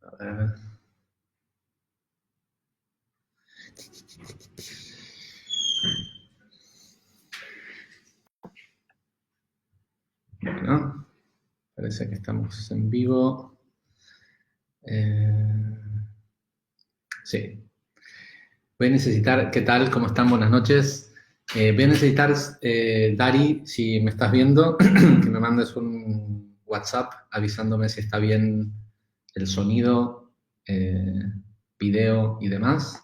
A ver. Bueno, parece que estamos en vivo. Sí. Voy a necesitar, ¿qué tal? ¿Cómo están? Buenas noches. Voy a necesitar, Dari, si me estás viendo, que me mandes un WhatsApp avisándome si está bien el sonido, video y demás.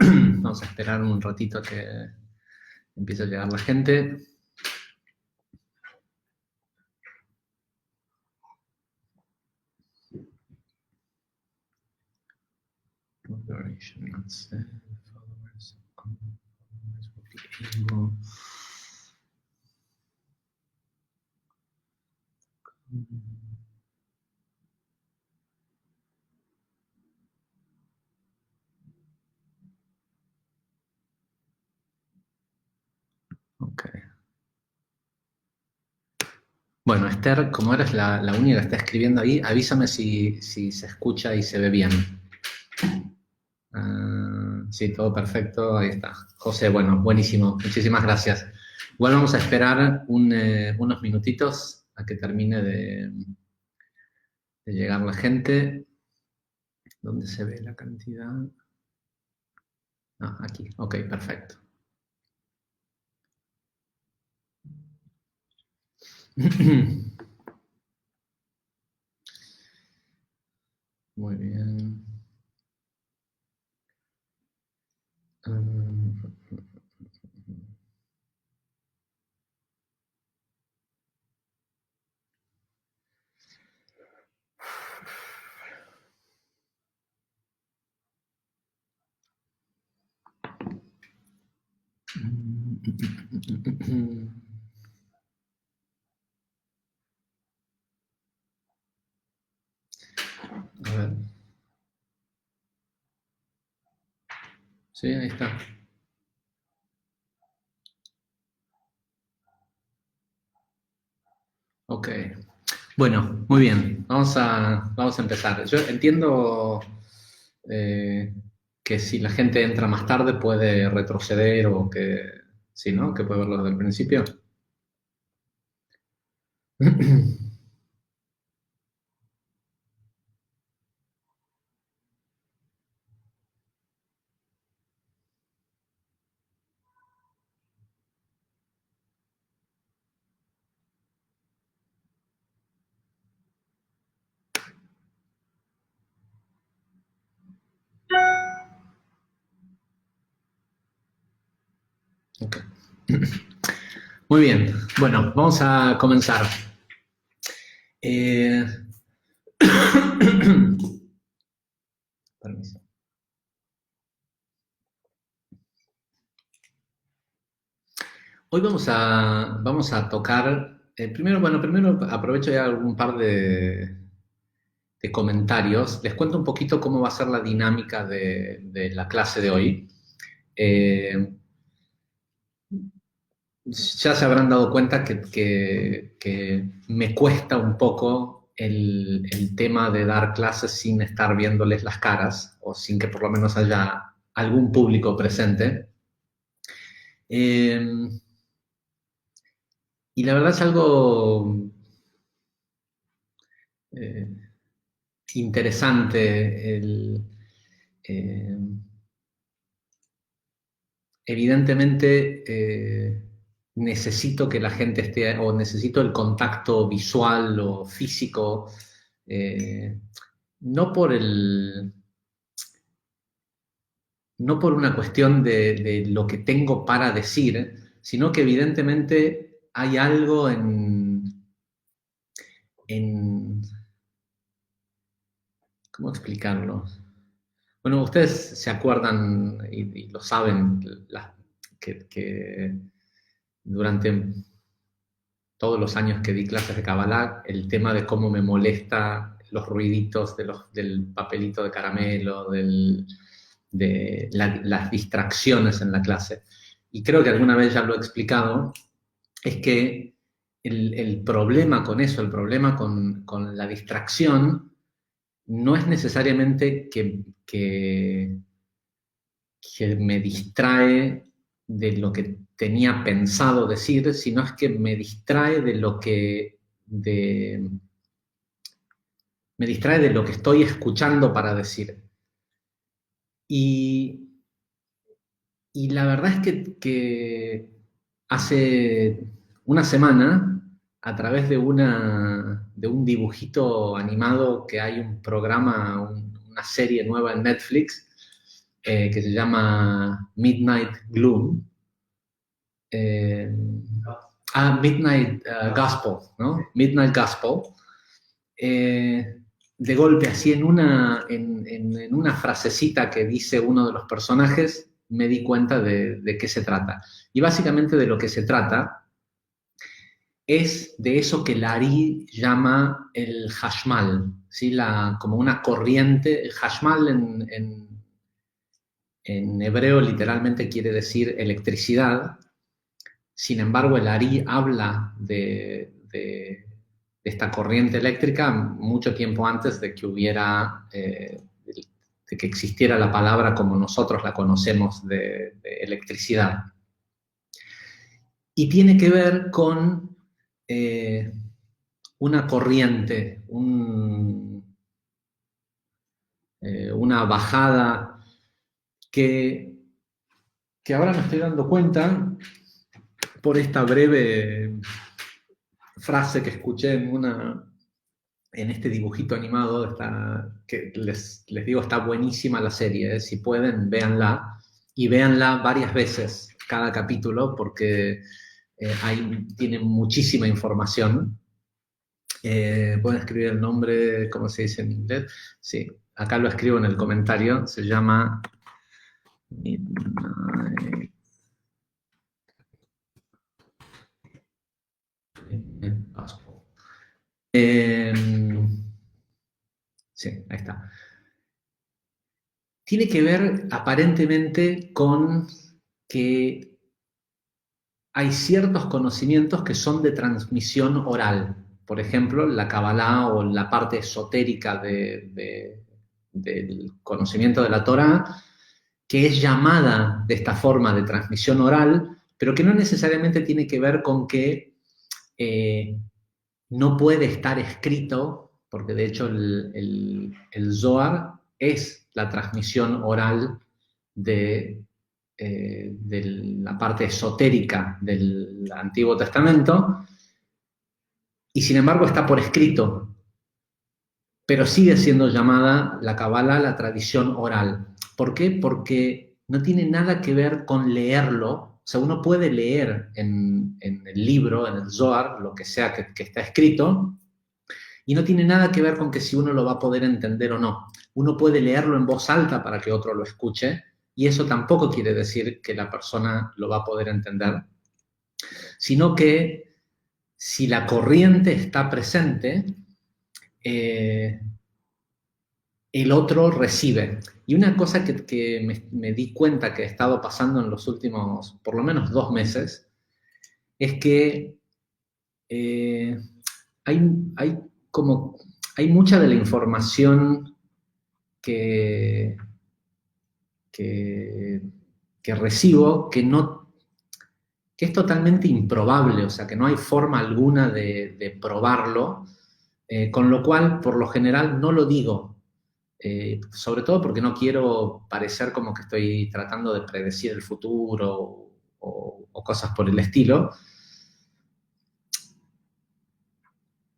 Vamos a esperar un ratito a que empiece a llegar la gente. Moderation, let's say, followers will be able. Ok. Bueno, Esther, como eres la única que está escribiendo ahí, avísame si se escucha y se ve bien. Sí, todo perfecto, ahí está. José, bueno, buenísimo, muchísimas gracias. Igual vamos a esperar unos minutitos a que termine de llegar la gente. ¿Dónde se ve la cantidad? Ah, aquí, ok, perfecto. Muy bien. A ver. Sí, ahí está. Ok. Bueno, muy bien. Vamos a empezar. Yo entiendo que si la gente entra más tarde puede retroceder o que sí, ¿no? Que puede verlo desde el principio. Okay. Muy bien. Bueno, vamos a comenzar. Eh... Permiso. Hoy vamos a tocar, primero aprovecho ya un par de comentarios. Les cuento un poquito cómo va a ser la dinámica de la clase de hoy. Eh, ya se habrán dado cuenta que me cuesta un poco el tema de dar clases sin estar viéndoles las caras o sin que por lo menos haya algún público presente. Y la verdad es algo eh, interesante. Evidentemente, necesito que la gente esté, o necesito el contacto visual o físico, eh, no por no por una cuestión de lo que tengo para decir, sino que evidentemente hay algo en ¿cómo explicarlo? Bueno, ustedes se acuerdan y lo saben, que durante todos los años que di clases de Kabbalah, el tema de cómo me molesta los ruiditos del papelito de caramelo, las distracciones en la clase. Y creo que alguna vez ya lo he explicado, es que el problema con eso, el problema con la distracción, no es necesariamente que me distrae de lo que tenía pensado decir, sino es que me distrae me distrae de lo que estoy escuchando para decir. Y, y la verdad es que hace una semana, a través de un dibujito animado, que hay un programa, una serie nueva en Netflix, que se llama Midnight Gloom. Midnight Gospel, ¿no? Midnight Gospel. De golpe, así en una frasecita que dice uno de los personajes, me di cuenta de qué se trata. Y básicamente de lo que se trata es de eso que Lari llama el hashmal, ¿sí? Como una corriente. El hashmal en hebreo literalmente quiere decir electricidad. Sin embargo, el Ari habla de esta corriente eléctrica mucho tiempo antes de que hubiera, de que existiera la palabra como nosotros la conocemos de electricidad. Y tiene que ver con una corriente, una bajada que ahora me estoy dando cuenta por esta breve frase que escuché en este dibujito animado, que les digo, está buenísima la serie, si pueden, véanla, y véanla varias veces cada capítulo, porque tiene muchísima información. ¿Pueden escribir el nombre, cómo se dice en inglés? Sí, acá lo escribo en el comentario, se llama Midnight Gospel. Sí, ahí está. Tiene que ver aparentemente con que hay ciertos conocimientos que son de transmisión oral. Por ejemplo, la Kabbalah o la parte esotérica del conocimiento de la Torá, que es llamada de esta forma de transmisión oral, pero que no necesariamente tiene que ver con que no puede estar escrito, porque de hecho el Zohar es la transmisión oral de la parte esotérica del Antiguo Testamento, y sin embargo está por escrito, pero sigue siendo llamada la Kabbalah la tradición oral. ¿Por qué? Porque no tiene nada que ver con leerlo. O sea, uno puede leer en el libro, en el Zohar, lo que sea que está escrito, y no tiene nada que ver con que si uno lo va a poder entender o no. Uno puede leerlo en voz alta para que otro lo escuche, y eso tampoco quiere decir que la persona lo va a poder entender, sino que si la corriente está presente, el otro recibe. Y una cosa que me di cuenta que ha estado pasando en los últimos, por lo menos 2 meses, es que hay mucha de la información que recibo que es totalmente improbable, o sea, que no hay forma alguna de probarlo, con lo cual, por lo general, no lo digo, sobre todo porque no quiero parecer como que estoy tratando de predecir el futuro o cosas por el estilo,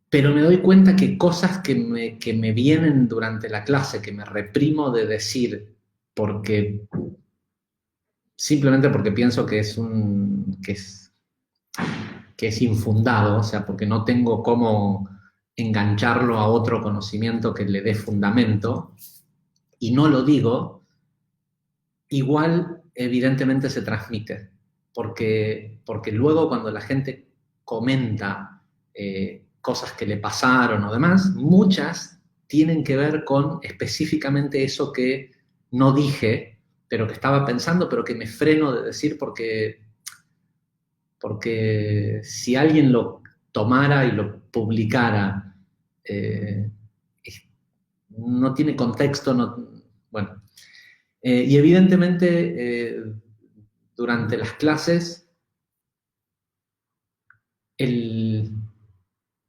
pero me doy cuenta que cosas que me vienen durante la clase, que me reprimo de decir simplemente porque pienso que es infundado, o sea, porque no tengo cómo engancharlo a otro conocimiento que le dé fundamento, y no lo digo, igual evidentemente se transmite, porque luego cuando la gente comenta cosas que le pasaron o demás, muchas tienen que ver con específicamente eso que no dije, pero que estaba pensando, pero que me freno de decir porque si alguien tomara y lo publicara, no tiene contexto, bueno. Y evidentemente, durante las clases,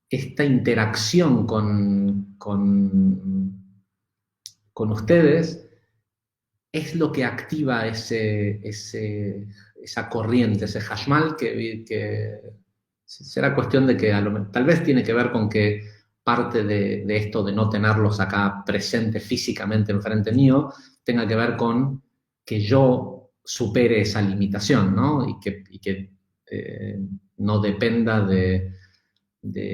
esta interacción con ustedes es lo que activa esa corriente, ese hashmal, que será cuestión de que tal vez tiene que ver con que parte de esto de no tenerlos acá presentes físicamente enfrente mío tenga que ver con que yo supere esa limitación, ¿no? Y que no dependa de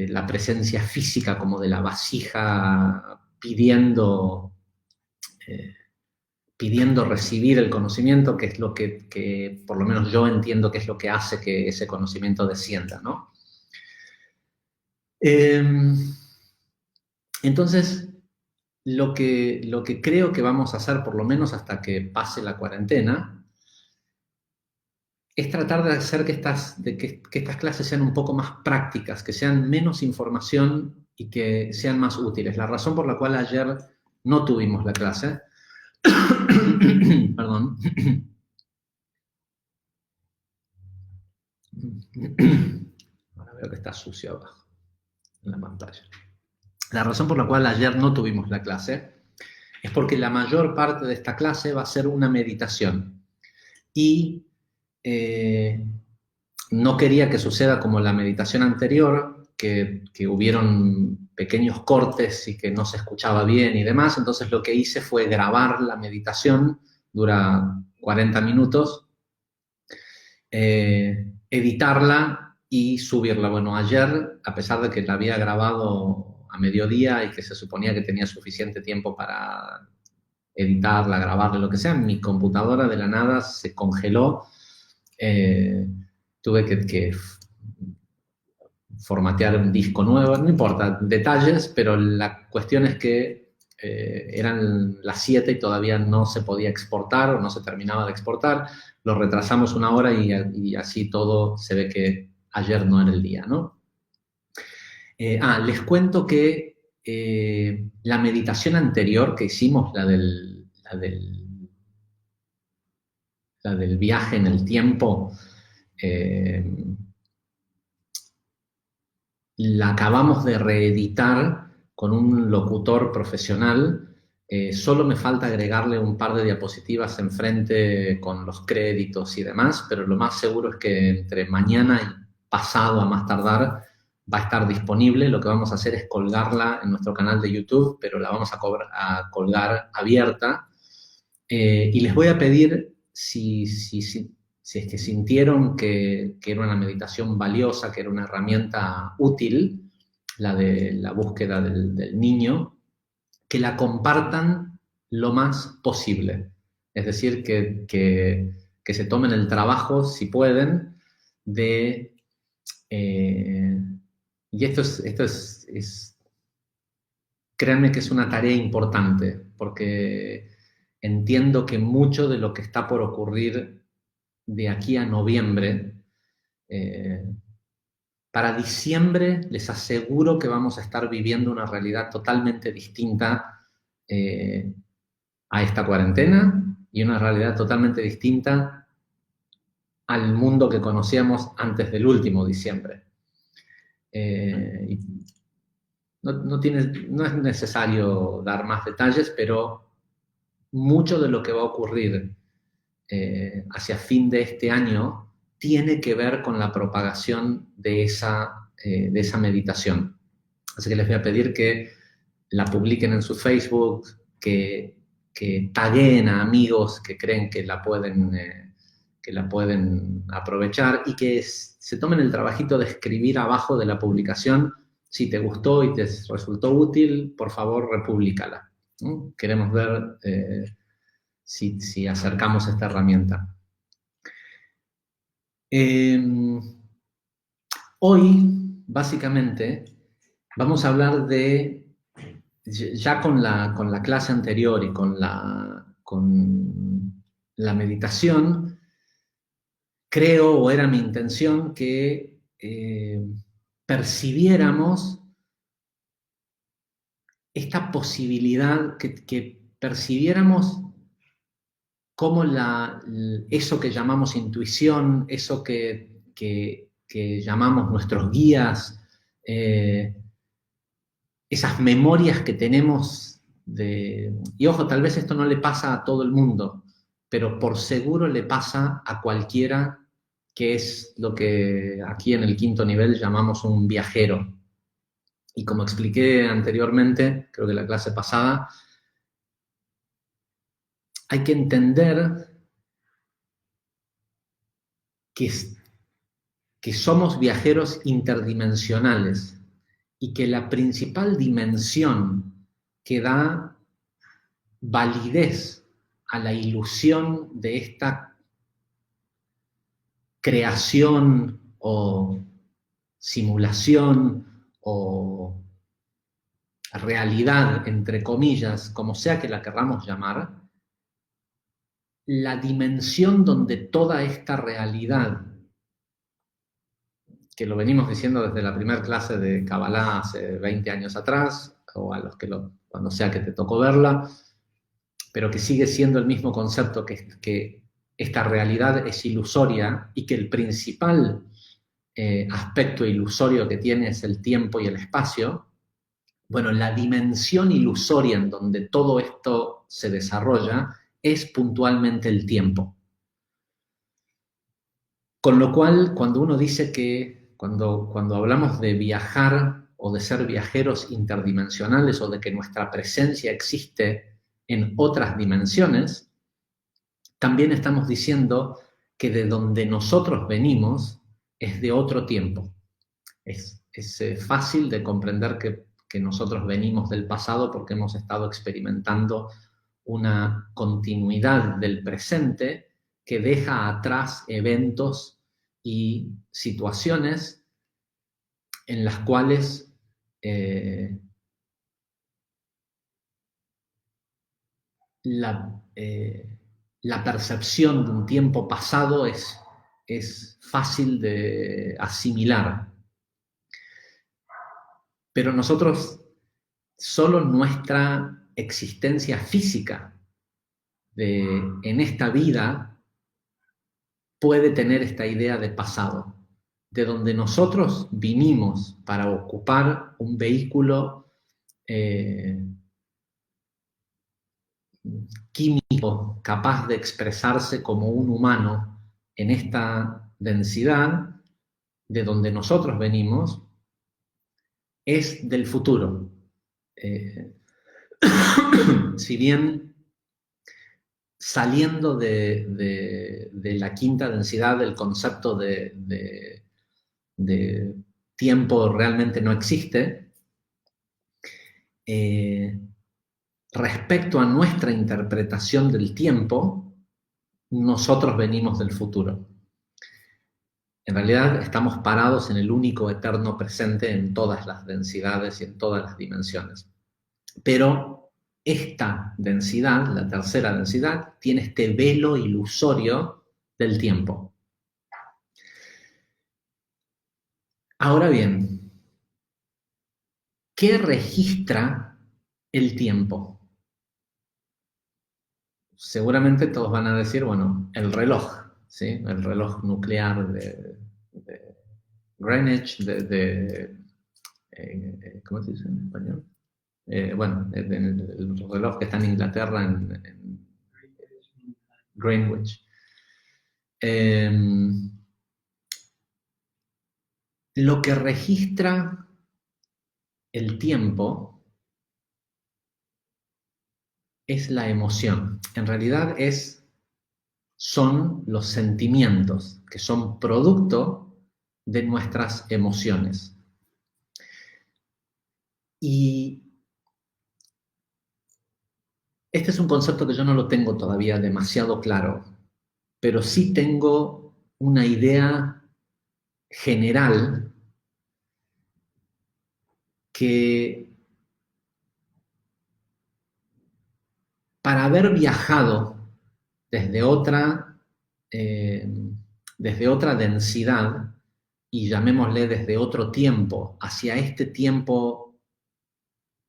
la presencia física como de la vasija pidiendo recibir el conocimiento, que es lo que por lo menos yo entiendo que es lo que hace que ese conocimiento descienda, ¿no? Entonces, lo que creo que vamos a hacer, por lo menos hasta que pase la cuarentena, es tratar de hacer que estas clases sean un poco más prácticas, que sean menos información y que sean más útiles. La razón por la cual ayer no tuvimos la clase, perdón, ahora veo que está sucio abajo en la pantalla. La razón por la cual ayer no tuvimos la clase es porque la mayor parte de esta clase va a ser una meditación. Y no quería que suceda como la meditación anterior, que hubieron pequeños cortes y que no se escuchaba bien y demás. Entonces lo que hice fue grabar la meditación, dura 40 minutos, editarla y subirla. Bueno, ayer, a pesar de que la había grabado a mediodía y que se suponía que tenía suficiente tiempo para editarla, grabarla, lo que sea, mi computadora de la nada se congeló. Tuve que formatear un disco nuevo, no importa, detalles, pero la cuestión es que eran las 7 y todavía no se podía exportar o no se terminaba de exportar. Lo retrasamos una hora y así todo se ve que ayer no era el día, ¿no? Les cuento que la meditación anterior que hicimos, la del viaje en el tiempo, la acabamos de reeditar con un locutor profesional. Solo me falta agregarle un par de diapositivas enfrente con los créditos y demás, pero lo más seguro es que entre mañana y pasado a más tardar va a estar disponible. Lo que vamos a hacer es colgarla en nuestro canal de YouTube, pero la vamos a colgar abierta. Y les voy a pedir si es que sintieron que era una meditación valiosa, que era una herramienta útil, la de la búsqueda del niño, que la compartan lo más posible. Es decir, que se tomen el trabajo, si pueden, de... y esto es, créanme que es una tarea importante, porque entiendo que mucho de lo que está por ocurrir de aquí a noviembre, para diciembre les aseguro que vamos a estar viviendo una realidad totalmente distinta a esta cuarentena y una realidad totalmente distinta al mundo que conocíamos antes del último diciembre. No es necesario dar más detalles, pero mucho de lo que va a ocurrir hacia fin de este año tiene que ver con la propagación de esa meditación. Así que les voy a pedir que la publiquen en su Facebook, que tagueen a amigos que creen que la pueden aprovechar y que se tomen el trabajito de escribir abajo de la publicación: si te gustó y te resultó útil, por favor, republicala. Queremos ver si acercamos esta herramienta. Hoy, básicamente, vamos a hablar ya con la clase anterior y con la meditación, creo, o era mi intención, que percibiéramos esta posibilidad, que percibiéramos cómo eso que llamamos intuición, eso que llamamos nuestros guías, esas memorias que tenemos y ojo, tal vez esto no le pasa a todo el mundo, pero por seguro le pasa a cualquiera que es lo que aquí en el quinto nivel llamamos un viajero. Y como expliqué anteriormente, creo que en la clase pasada, hay que entender que, que somos viajeros interdimensionales y que la principal dimensión que da validez a la ilusión de esta creación o simulación o realidad, entre comillas, como sea que la querramos llamar, la dimensión donde toda esta realidad, que lo venimos diciendo desde la primera clase de Kabbalah hace 20 años atrás, o a los que cuando sea que te tocó verla, pero que sigue siendo el mismo concepto, que esta realidad es ilusoria y que el principal aspecto ilusorio que tiene es el tiempo y el espacio. Bueno, la dimensión ilusoria en donde todo esto se desarrolla es puntualmente el tiempo. Con lo cual, cuando uno dice que, cuando hablamos de viajar o de ser viajeros interdimensionales o de que nuestra presencia existe en otras dimensiones, también estamos diciendo que de donde nosotros venimos es de otro tiempo. Es fácil de comprender que nosotros venimos del pasado porque hemos estado experimentando una continuidad del presente que deja atrás eventos y situaciones en las cuales la percepción de un tiempo pasado es fácil de asimilar. Pero nosotros, solo nuestra existencia física en esta vida puede tener esta idea de pasado, de donde nosotros vinimos para ocupar un vehículo químico capaz de expresarse como un humano en esta densidad, de donde nosotros venimos, es del futuro. Si bien saliendo de la quinta densidad del concepto de tiempo realmente no existe, respecto a nuestra interpretación del tiempo, nosotros venimos del futuro. En realidad estamos parados en el único eterno presente en todas las densidades y en todas las dimensiones. Pero esta densidad, la tercera densidad, tiene este velo ilusorio del tiempo. Ahora bien, ¿qué registra el tiempo? Seguramente todos van a decir, bueno, el reloj, ¿sí? El reloj nuclear de Greenwich, ¿cómo se dice en español? Bueno, el reloj que está en Inglaterra, en Greenwich. Lo que registra el tiempo es la emoción. En realidad son los sentimientos, que son producto de nuestras emociones. Y este es un concepto que yo no lo tengo todavía demasiado claro, pero sí tengo una idea general que, para haber viajado desde otra densidad, y llamémosle desde otro tiempo, hacia este tiempo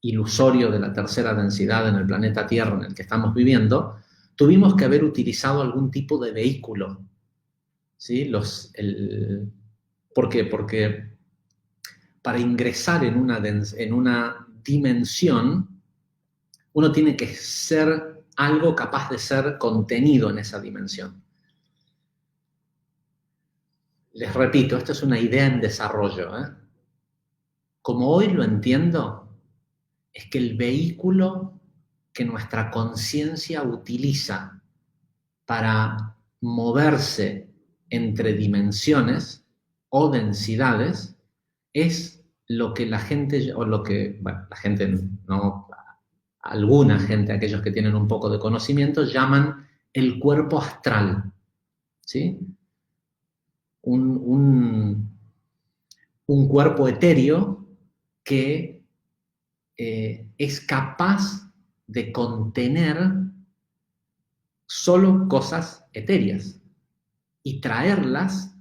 ilusorio de la tercera densidad en el planeta Tierra en el que estamos viviendo, tuvimos que haber utilizado algún tipo de vehículo. ¿Sí? ¿Por qué? Porque para ingresar en una dimensión, uno tiene que ser algo capaz de ser contenido en esa dimensión. Les repito, esto es una idea en desarrollo. Como hoy lo entiendo, es que el vehículo que nuestra conciencia utiliza para moverse entre dimensiones o densidades es lo que la gente, o lo que, bueno, la gente no, alguna gente, aquellos que tienen un poco de conocimiento, llaman el cuerpo astral, ¿sí? Un cuerpo etéreo que es capaz de contener solo cosas etéreas y traerlas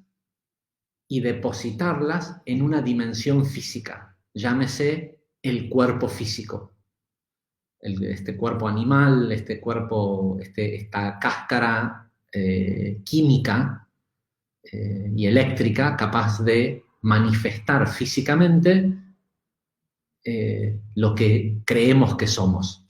y depositarlas en una dimensión física, llámese el cuerpo físico. Este cuerpo animal, este cuerpo, esta cáscara química y eléctrica capaz de manifestar físicamente lo que creemos que somos.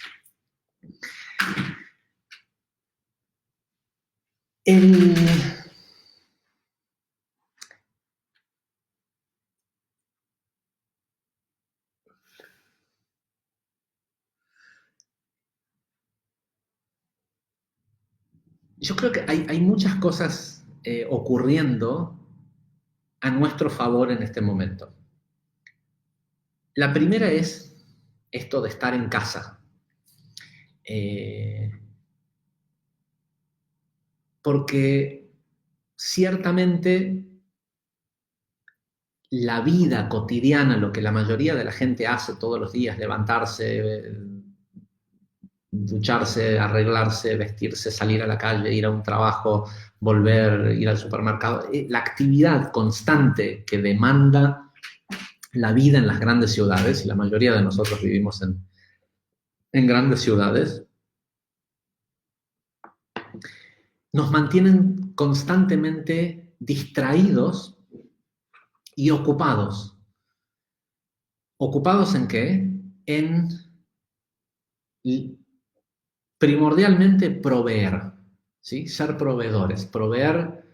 Yo creo que hay muchas cosas ocurriendo a nuestro favor en este momento. La primera es esto de estar en casa. Porque ciertamente la vida cotidiana, lo que la mayoría de la gente hace todos los días, levantarse, ducharse, arreglarse, vestirse, salir a la calle, ir a un trabajo, volver, ir al supermercado, la actividad constante que demanda la vida en las grandes ciudades, y la mayoría de nosotros vivimos en grandes ciudades, nos mantienen constantemente distraídos y ocupados. ¿Ocupados en qué? En primordialmente proveer, ¿sí? Ser proveedores, proveer,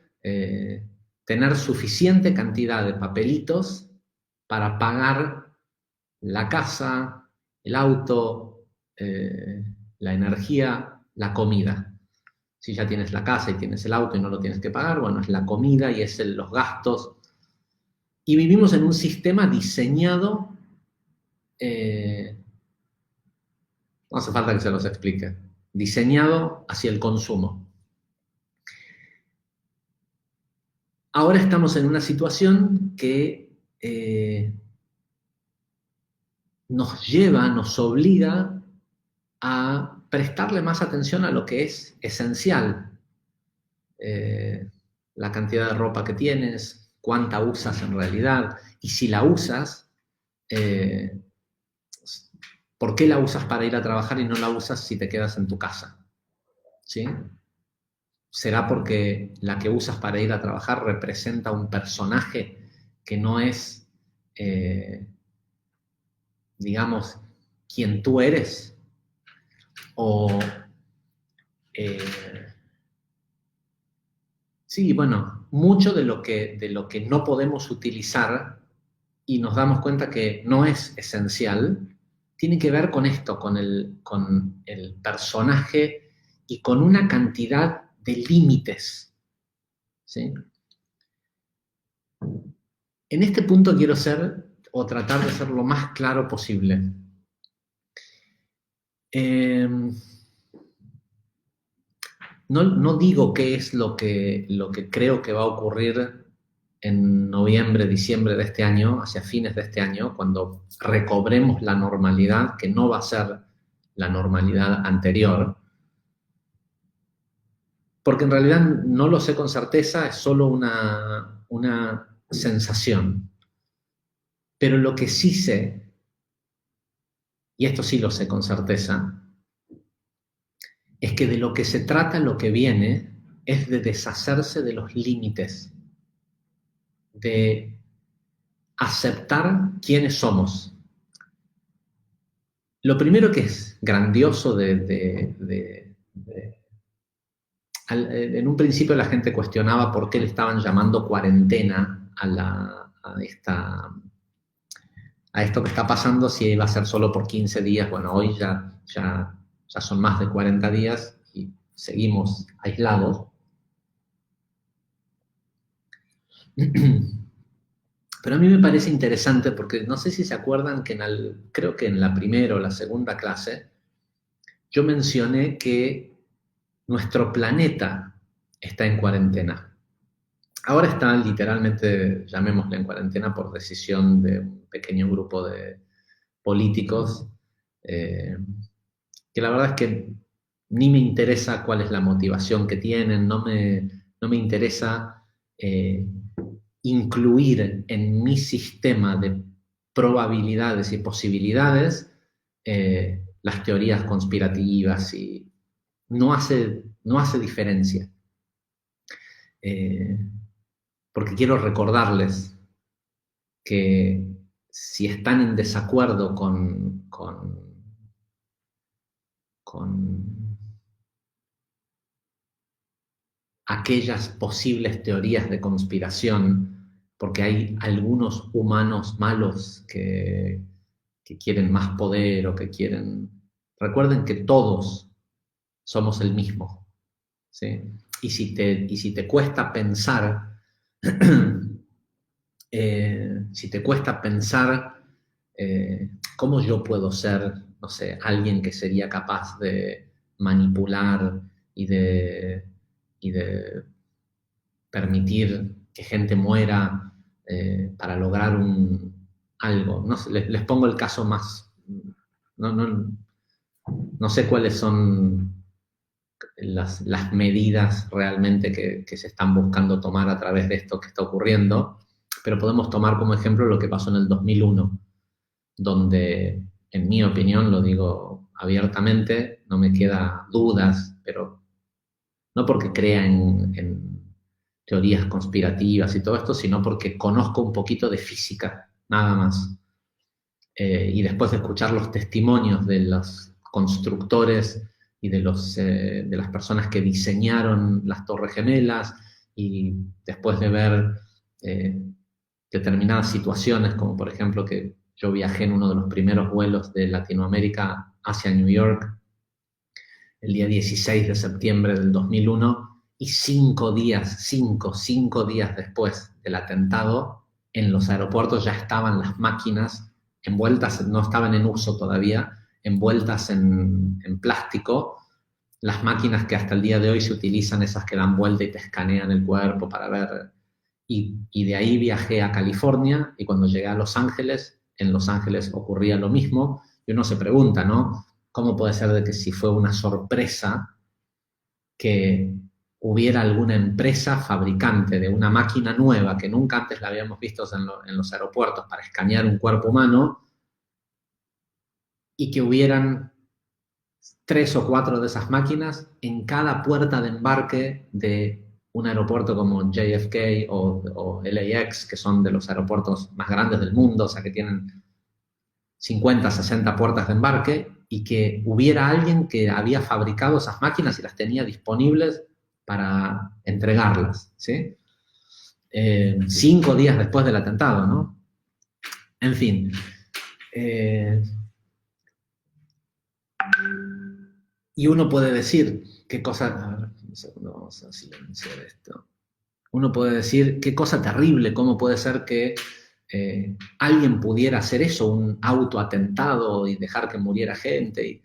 tener suficiente cantidad de papelitos para pagar la casa, el auto, la energía, la comida. Si ya tienes la casa y tienes el auto y no lo tienes que pagar, bueno, es la comida y es los gastos. Y vivimos en un sistema diseñado, no hace falta que se los explique, diseñado hacia el consumo. Ahora estamos en una situación que nos lleva, nos obliga a prestarle más atención a lo que es esencial. La cantidad de ropa que tienes, cuánta usas en realidad, y si la usas, ¿por qué la usas para ir a trabajar y no la usas si te quedas en tu casa? ¿Sí? ¿Será porque la que usas para ir a trabajar representa un personaje que no es, digamos, quien tú eres? O, sí, bueno, mucho de lo que no podemos utilizar y nos damos cuenta que no es esencial, tiene que ver con esto, con el personaje y con una cantidad de límites. ¿Sí? En este punto quiero ser, o tratar de ser lo más claro posible. No digo qué es lo que creo que va a ocurrir en noviembre, diciembre de este año, hacia fines de este año, cuando recobremos la normalidad, que no va a ser la normalidad anterior, porque en realidad no lo sé con certeza, es solo una sensación. Pero lo que sí sé, y esto sí lo sé con certeza, es que de lo que se trata lo que viene es de deshacerse de los límites, de aceptar quiénes somos. Lo primero que es grandioso en un principio la gente cuestionaba por qué le estaban llamando cuarentena a esto que está pasando, si iba a ser solo por 15 días. Bueno, hoy ya son más de 40 días y seguimos aislados. Pero a mí me parece interesante porque no sé si se acuerdan que creo que en la primera o la segunda clase yo mencioné que nuestro planeta está en cuarentena. Ahora está literalmente, llamémosle en cuarentena por decisión de un pequeño grupo de políticos, que la verdad es que ni me interesa cuál es la motivación que tienen, no me interesa incluir en mi sistema de probabilidades y posibilidades las teorías conspirativas y no hace diferencia. Porque quiero recordarles que si están en desacuerdo con aquellas posibles teorías de conspiración, porque hay algunos humanos malos que quieren más poder o que quieren... Recuerden que todos somos el mismo, ¿sí? Y si te cuesta pensar, si te cuesta pensar cómo yo puedo ser, no sé, alguien que sería capaz de manipular y de permitir que gente muera para lograr algo. No sé, les pongo el caso más... No sé cuáles son las medidas realmente que se están buscando tomar a través de esto que está ocurriendo, pero podemos tomar como ejemplo lo que pasó en el 2001, donde, en mi opinión, lo digo abiertamente, no me queda dudas, pero no porque crea en teorías conspirativas y todo esto, sino porque conozco un poquito de física, nada más. Y después de escuchar los testimonios de los constructores y de las personas que diseñaron las Torres Gemelas, y después de ver determinadas situaciones, como por ejemplo que yo viajé en uno de los primeros vuelos de Latinoamérica hacia New York, el día 16 de septiembre del 2001, y 5 días después del atentado, en los aeropuertos ya estaban las máquinas envueltas, no estaban en uso todavía, envueltas en plástico, las máquinas que hasta el día de hoy se utilizan, esas que dan vuelta y te escanean el cuerpo para ver. Y de ahí viajé a California, y cuando llegué a Los Ángeles, en Los Ángeles ocurría lo mismo, y uno se pregunta, ¿no? ¿Cómo puede ser de que si fue una sorpresa que hubiera alguna empresa fabricante de una máquina nueva que nunca antes la habíamos visto en los aeropuertos para escanear un cuerpo humano, y que hubieran 3 o 4 de esas máquinas en cada puerta de embarque de un aeropuerto como JFK o LAX, que son de los aeropuertos más grandes del mundo, o sea, que tienen 50, 60 puertas de embarque, y que hubiera alguien que había fabricado esas máquinas y las tenía disponibles para entregarlas, ¿sí? 5 días después del atentado, ¿no? En fin. Y uno puede decir qué cosa... A ver, un segundo, vamos a silenciar esto. Uno puede decir qué cosa terrible, cómo puede ser que alguien pudiera hacer eso, un autoatentado y dejar que muriera gente.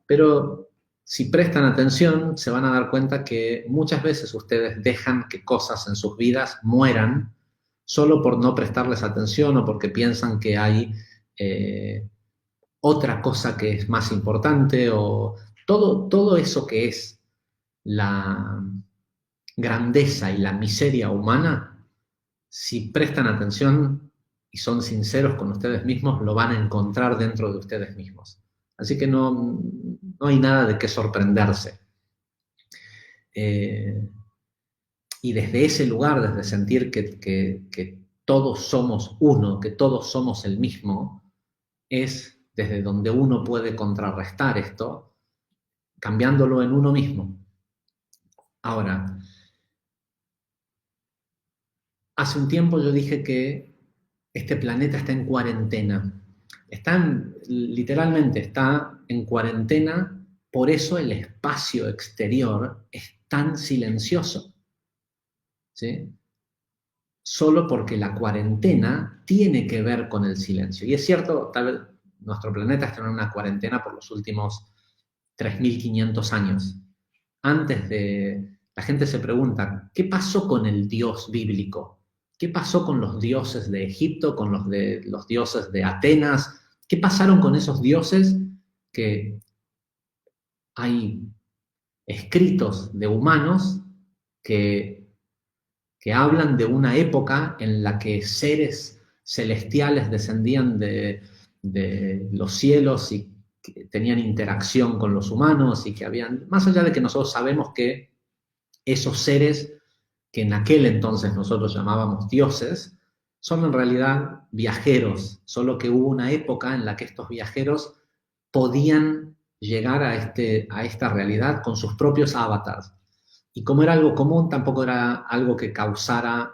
Pero si prestan atención, se van a dar cuenta que muchas veces ustedes dejan que cosas en sus vidas mueran solo por no prestarles atención o porque piensan que hay otra cosa que es más importante, o todo eso que es la grandeza y la miseria humana si prestan atención y son sinceros con ustedes mismos, lo van a encontrar dentro de ustedes mismos. Así que no hay nada de qué sorprenderse. Y desde ese lugar, desde sentir que todos somos uno, que todos somos el mismo, es desde donde uno puede contrarrestar esto, cambiándolo en uno mismo. Ahora, hace un tiempo yo dije que este planeta está en cuarentena. Literalmente está en cuarentena, por eso el espacio exterior es tan silencioso. ¿Sí? Solo porque la cuarentena tiene que ver con el silencio. Y es cierto, tal vez nuestro planeta está en una cuarentena por los últimos 3.500 años. La gente se pregunta, ¿qué pasó con el Dios bíblico? ¿Qué pasó con los dioses de Egipto, con los dioses de Atenas? ¿Qué pasaron con esos dioses que hay escritos de humanos que hablan de una época en la que seres celestiales descendían de los cielos y que tenían interacción con los humanos y que habían, más allá de que nosotros sabemos que esos seres que en aquel entonces nosotros llamábamos dioses, son en realidad viajeros, solo que hubo una época en la que estos viajeros podían llegar a esta realidad con sus propios avatars. Y como era algo común, tampoco era algo que causara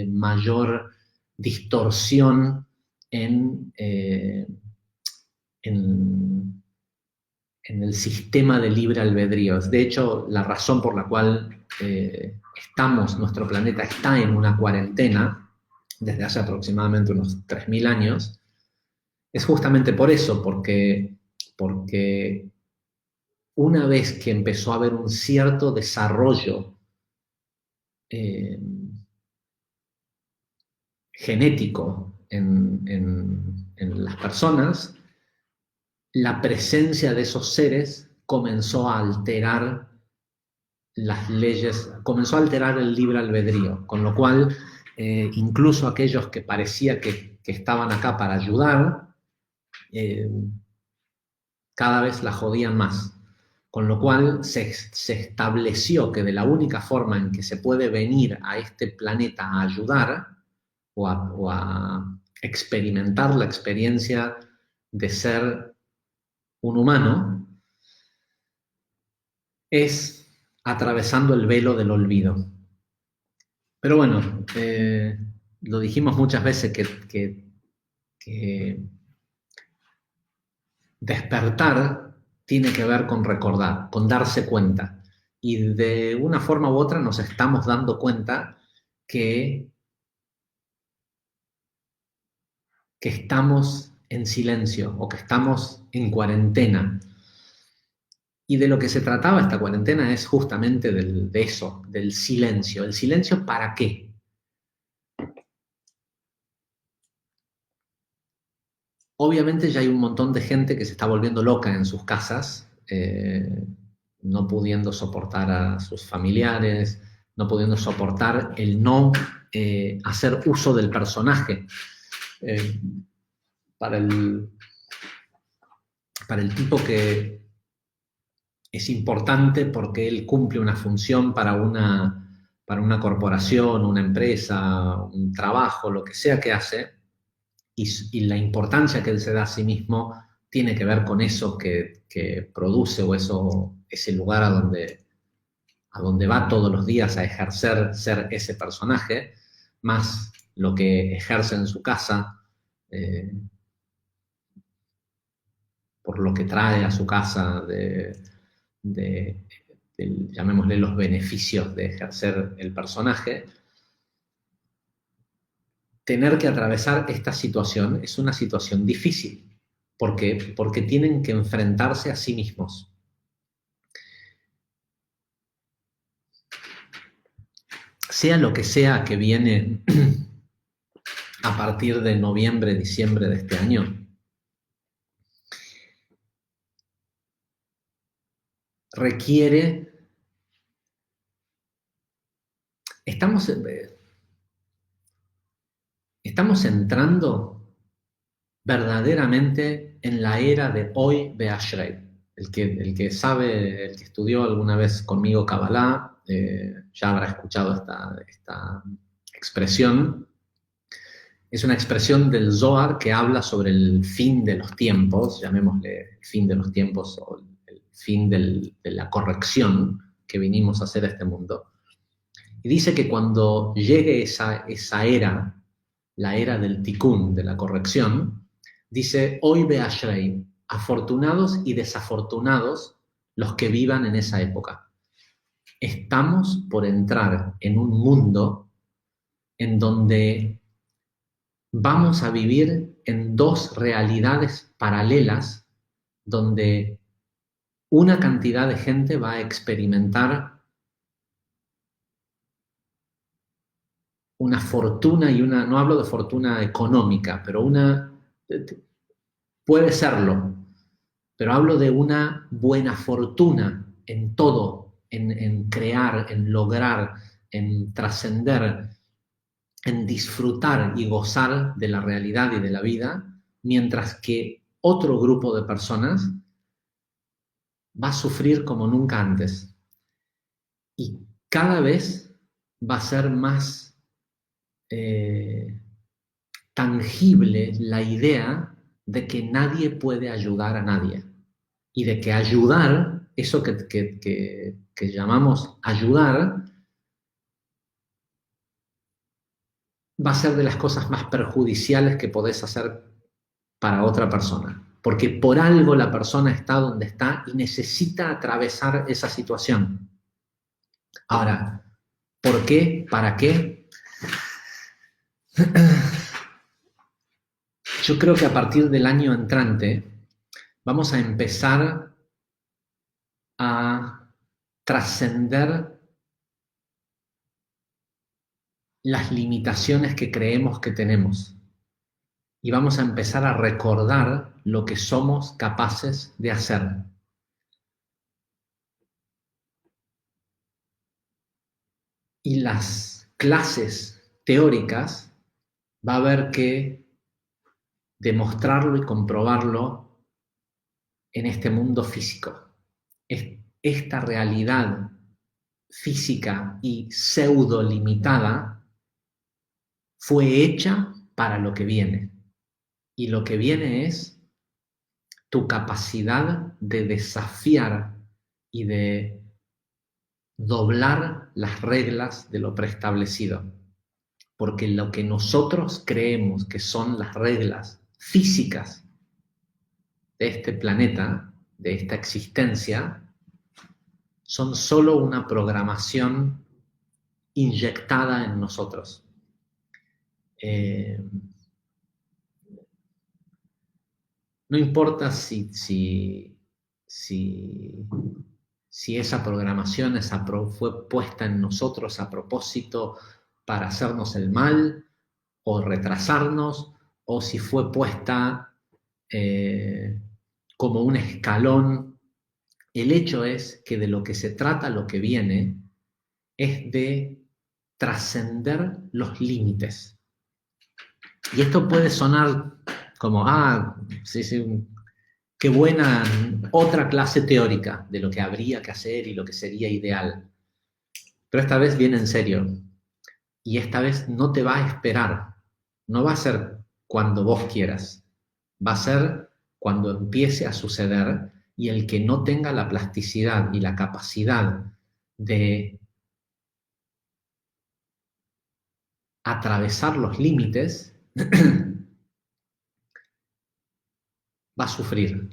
mayor distorsión en, en el sistema de libre albedrío. De hecho, la razón por la cual nuestro planeta está en una cuarentena desde hace aproximadamente unos 3.000 años, es justamente por eso, porque una vez que empezó a haber un cierto desarrollo eh, genético en las personas, la presencia de esos seres comenzó a alterar las leyes, comenzó a alterar el libre albedrío, con lo cual incluso aquellos que parecía que estaban acá para ayudar, eh, cada vez la jodían más. Con lo cual se estableció que de la única forma en que se puede venir a este planeta a ayudar o a experimentar la experiencia de ser un humano es atravesando el velo del olvido. Pero bueno, lo dijimos muchas veces que despertar tiene que ver con recordar, con darse cuenta. Y de una forma u otra nos estamos dando cuenta que, que estamos en silencio o que estamos en cuarentena. Y de lo que se trataba esta cuarentena es justamente de eso, del silencio. ¿El silencio para qué? Obviamente ya hay un montón de gente que se está volviendo loca en sus casas, no pudiendo soportar a sus familiares, no pudiendo soportar el no hacer uso del personaje. Eh, para, el, para el tipo que es importante porque él cumple una función para una corporación, una empresa, un trabajo, lo que sea que hace, y la importancia que él se da a sí mismo tiene que ver con eso que produce o ese lugar a donde va todos los días a ejercer ser ese personaje, más lo que ejerce en su casa, eh, por lo que trae a su casa llamémosle los beneficios de ejercer el personaje. Tener que atravesar esta situación es una situación difícil. ¿Por qué? Porque tienen que enfrentarse a sí mismos. Sea lo que sea que viene a partir de noviembre, diciembre de este año, requiere... Estamos... estamos entrando verdaderamente en la era de hoy Be'ashrei. El que sabe, el que estudió alguna vez conmigo Kabbalah, ya habrá escuchado esta expresión. Es una expresión del Zohar que habla sobre el fin de los tiempos, llamémosle el fin de los tiempos o el fin de la corrección que vinimos a hacer a este mundo. Y dice que cuando llegue esa era, la era del tikkun, de la corrección, dice, hoy Be'ashrei, afortunados y desafortunados los que vivan en esa época. Estamos por entrar en un mundo en donde vamos a vivir en dos realidades paralelas, donde una cantidad de gente va a experimentar una fortuna y una, no hablo de fortuna económica, pero puede serlo, pero hablo de una buena fortuna en todo, en crear, en lograr, en trascender, en disfrutar y gozar de la realidad y de la vida, mientras que otro grupo de personas va a sufrir como nunca antes. Y cada vez va a ser más tangible la idea de que nadie puede ayudar a nadie. Y de que ayudar, eso que llamamos ayudar, va a ser de las cosas más perjudiciales que podés hacer para otra persona. Porque por algo la persona está donde está y necesita atravesar esa situación. Ahora, ¿por qué? ¿Para qué? Yo creo que a partir del año entrante vamos a empezar a trascender las limitaciones que creemos que tenemos y vamos a empezar a recordar lo que somos capaces de hacer. Y las clases teóricas va a haber que demostrarlo y comprobarlo en este mundo físico. Esta realidad física y pseudo limitada fue hecha para lo que viene. Y lo que viene es tu capacidad de desafiar y de doblar las reglas de lo preestablecido. Porque lo que nosotros creemos que son las reglas físicas de este planeta, de esta existencia, son solo una programación inyectada en nosotros. No importa si esa programación fue puesta en nosotros a propósito para hacernos el mal o retrasarnos, o si fue puesta como un escalón. El hecho es que de lo que se trata lo que viene es de trascender los límites. Y esto puede sonar como, sí, qué buena otra clase teórica de lo que habría que hacer y lo que sería ideal. Pero esta vez viene en serio. Y esta vez no te va a esperar. No va a ser cuando vos quieras. Va a ser cuando empiece a suceder y el que no tenga la plasticidad y la capacidad de atravesar los límites va a sufrir.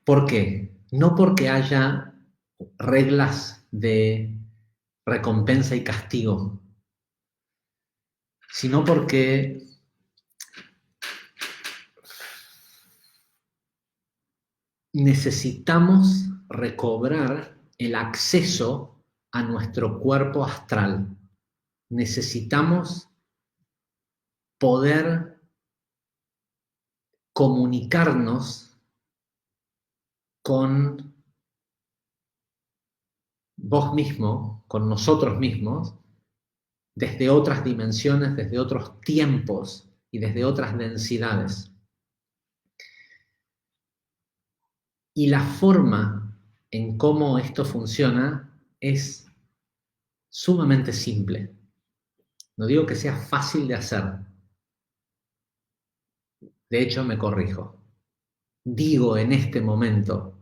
¿Por qué? No porque haya reglas de recompensa y castigo, sino porque necesitamos recobrar el acceso a nuestro cuerpo astral. Necesitamos poder comunicarnos con vos mismo, con nosotros mismos, desde otras dimensiones, desde otros tiempos y desde otras densidades. Y la forma en cómo esto funciona es sumamente simple. No digo que sea fácil de hacer. De hecho, me corrijo. Digo en este momento,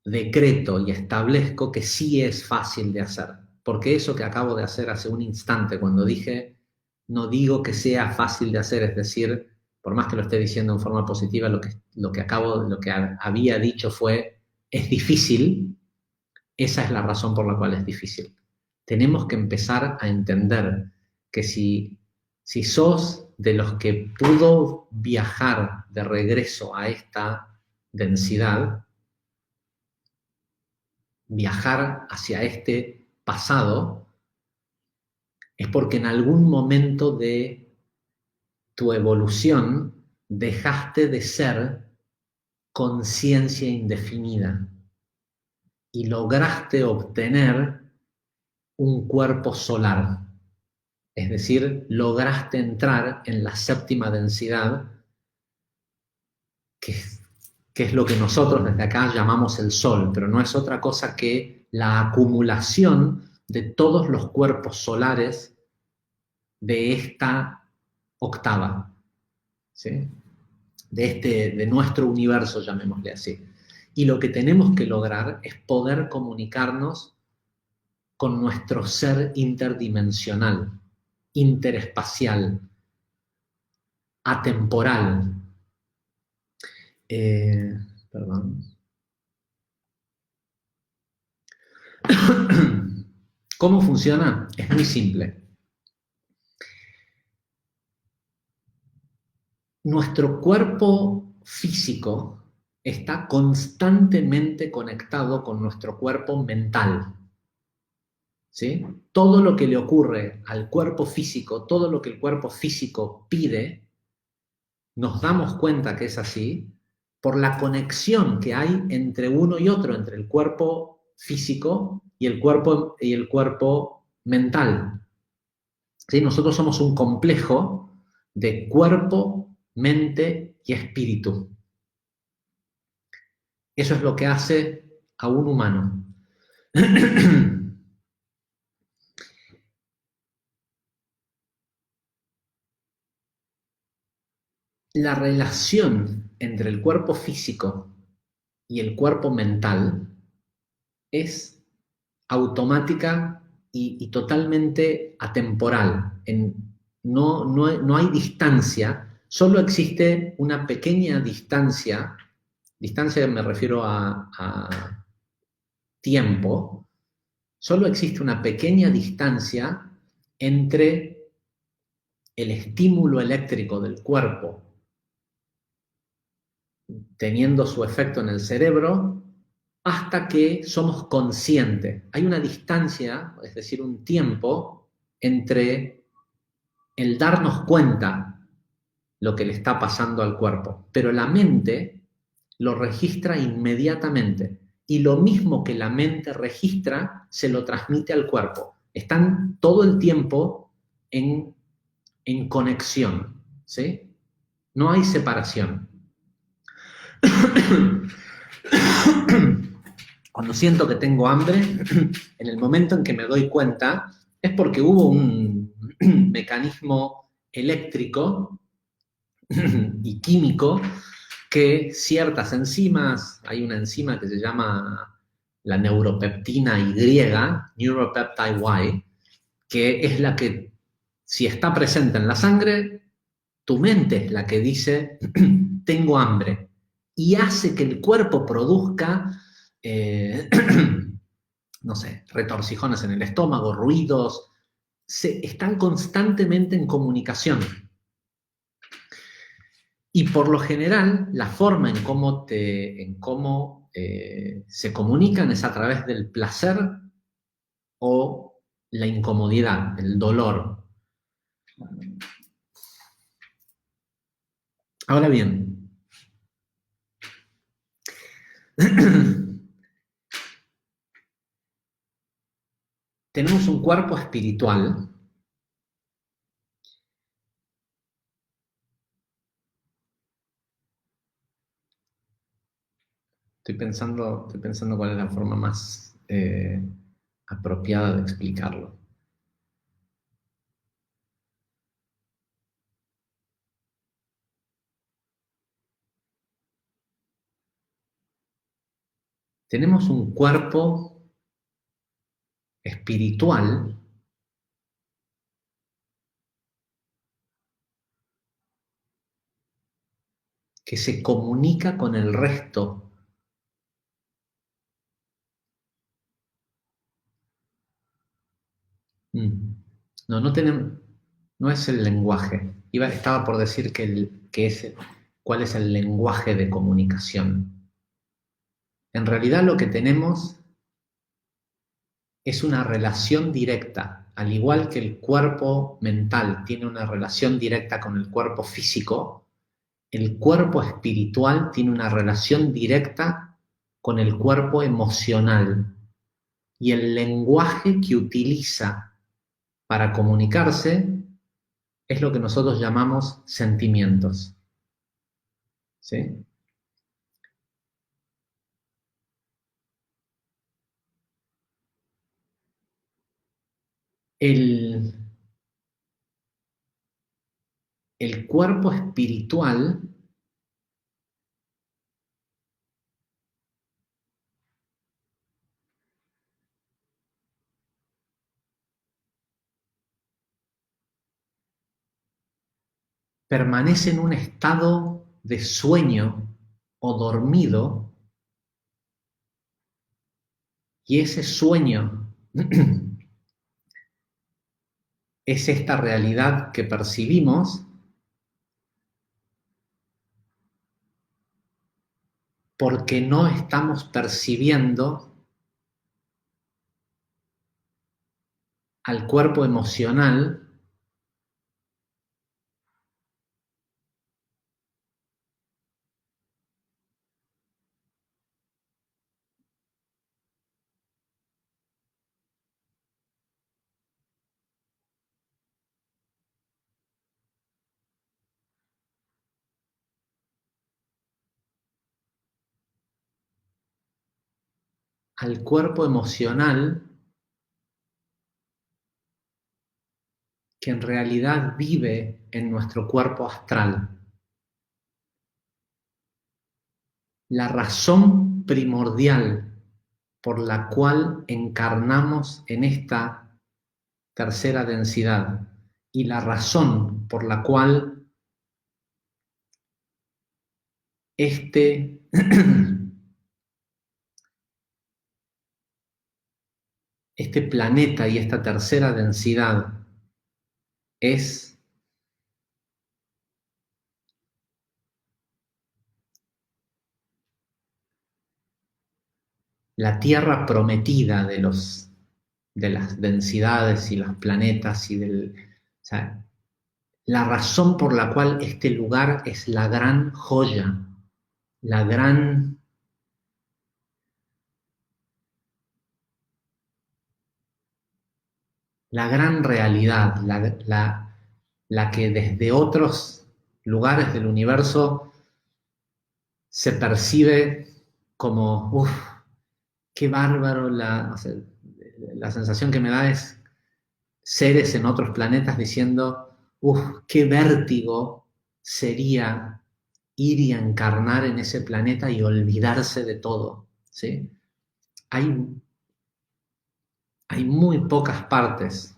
decreto y establezco que sí es fácil de hacer. Porque eso que acabo de hacer hace un instante, cuando dije, no digo que sea fácil de hacer, es decir, por más que lo esté diciendo en forma positiva, lo que había dicho fue, es difícil. Esa es la razón por la cual es difícil. Tenemos que empezar a entender que si sos de los que pudo viajar de regreso a esta densidad, viajar hacia este pasado, es porque en algún momento de tu evolución dejaste de ser conciencia indefinida y lograste obtener un cuerpo solar. Es decir, lograste entrar en la séptima densidad, que es lo que nosotros desde acá llamamos el Sol, pero no es otra cosa que la acumulación de todos los cuerpos solares de esta octava, ¿sí? De nuestro universo, llamémosle así. Y lo que tenemos que lograr es poder comunicarnos con nuestro ser interdimensional, interespacial, atemporal. Perdón. ¿Cómo funciona? Es muy simple. Nuestro cuerpo físico está constantemente conectado con nuestro cuerpo mental. ¿Sí? Todo lo que le ocurre al cuerpo físico, todo lo que el cuerpo físico pide, nos damos cuenta que es así por la conexión que hay entre uno y otro, entre el cuerpo físico y el cuerpo mental. ¿Sí? Nosotros somos un complejo de cuerpo, mente y espíritu. Eso es lo que hace a un humano. La relación entre el cuerpo físico y el cuerpo mental es automática y totalmente atemporal. No hay distancia, solo existe una pequeña distancia me refiero a tiempo, solo existe una pequeña distancia entre el estímulo eléctrico del cuerpo teniendo su efecto en el cerebro hasta que somos conscientes. Hay una distancia, es decir, un tiempo entre el darnos cuenta lo que le está pasando al cuerpo, pero la mente lo registra inmediatamente y lo mismo que la mente registra se lo transmite al cuerpo. Están todo el tiempo en conexión, ¿sí? No hay separación. Cuando siento que tengo hambre, en el momento en que me doy cuenta, es porque hubo un mecanismo eléctrico y químico que ciertas enzimas, hay una enzima que se llama la neuropeptina Y, neuropeptide Y, que es la que, si está presente en la sangre, tu mente es la que dice, tengo hambre, y hace que el cuerpo produzca, no sé, retorcijones en el estómago, ruidos, están constantemente en comunicación. Y por lo general, la forma en cómo se comunican es a través del placer o la incomodidad, el dolor. Ahora bien, tenemos un cuerpo espiritual Estoy pensando cuál es la forma más apropiada de explicarlo. Tenemos un cuerpo espiritual que se comunica con el resto. No, no es el lenguaje. Estaba por decir cuál es el lenguaje de comunicación. En realidad lo que tenemos es una relación directa, al igual que el cuerpo mental tiene una relación directa con el cuerpo físico, el cuerpo espiritual tiene una relación directa con el cuerpo emocional. Y el lenguaje que utiliza para comunicarse es lo que nosotros llamamos sentimientos. ¿Sí? El, el cuerpo espiritual permanece en un estado de sueño o dormido, y ese sueño es esta realidad que percibimos porque no estamos percibiendo al cuerpo emocional al cuerpo emocional que en realidad vive en nuestro cuerpo astral. La razón primordial por la cual encarnamos en esta tercera densidad y la razón por la cual este este planeta y esta tercera densidad es la tierra prometida de las densidades y los planetas o sea, la razón por la cual este lugar es la gran joya, la gran realidad, la que desde otros lugares del universo se percibe como, uff, qué bárbaro, o sea, la sensación que me da es seres en otros planetas diciendo, uff, qué vértigo sería ir y encarnar en ese planeta y olvidarse de todo, ¿sí? Hay, hay muy pocas partes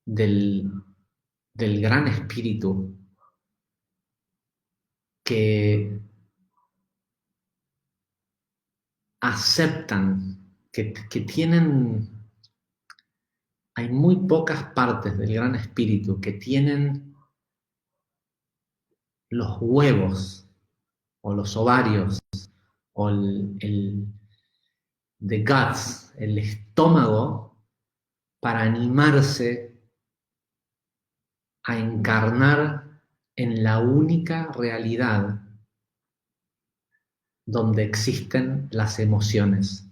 del, del gran espíritu que aceptan, que tienen, hay muy pocas partes del gran espíritu que tienen los huevos o los ovarios o the guts, el estómago, para animarse a encarnar en la única realidad donde existen las emociones.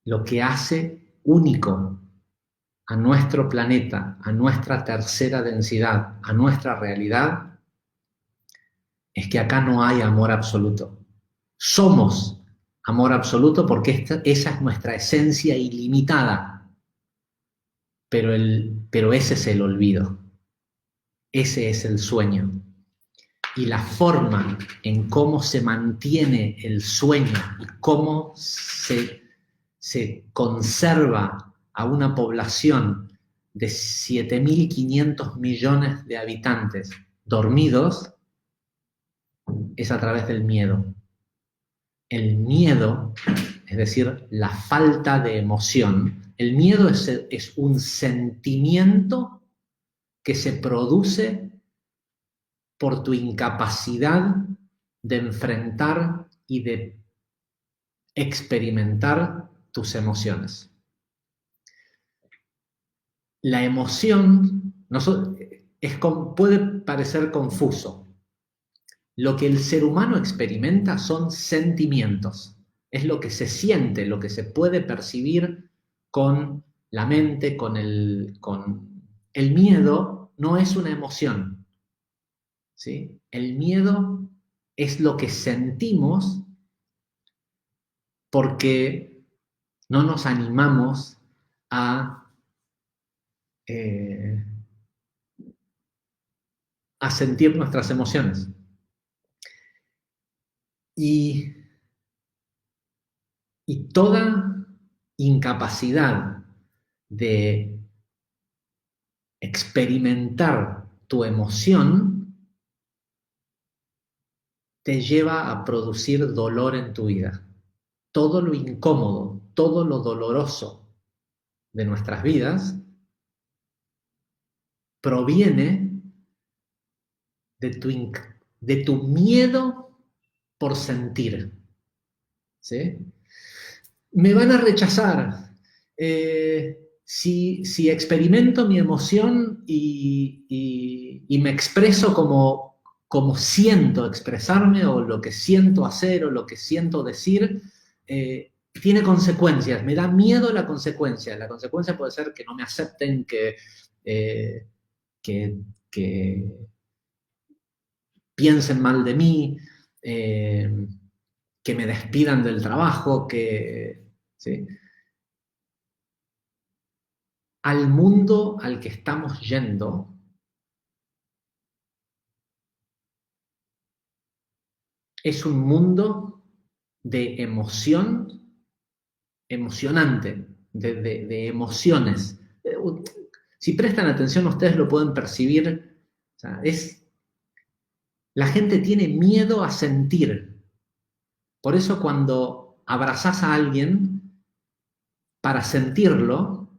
Lo que hace único a nuestro planeta, a nuestra tercera densidad, a nuestra realidad, es que acá no hay amor absoluto. Somos amor absoluto porque esa es nuestra esencia ilimitada, pero ese es el olvido, ese es el sueño. Y la forma en cómo se mantiene el sueño y cómo se conserva a una población de 7.500 millones de habitantes dormidos es a través del miedo. El miedo, es decir, la falta de emoción, el miedo es un sentimiento que se produce por tu incapacidad de enfrentar y de experimentar tus emociones. La emoción puede parecer confuso. Lo que el ser humano experimenta son sentimientos. Es lo que se siente, lo que se puede percibir con la mente, con el miedo. No es una emoción, ¿sí? El miedo es lo que sentimos porque no nos animamos a sentir nuestras emociones. Y toda incapacidad de experimentar tu emoción te lleva a producir dolor en tu vida. Todo lo incómodo, todo lo doloroso de nuestras vidas proviene de tu miedo por sentir. ¿Sí? Me van a rechazar. Si experimento mi emoción y me expreso como siento expresarme o lo que siento hacer o lo que siento decir, tiene consecuencias. Me da miedo la consecuencia. La consecuencia puede ser que no me acepten, que piensen mal de mí, que me despidan del trabajo, ¿sí? Al mundo al que estamos yendo es un mundo de emoción, emocionante, de emociones. Si prestan atención, ustedes lo pueden percibir. O sea, la gente tiene miedo a sentir. Por eso cuando abrazás a alguien, para sentirlo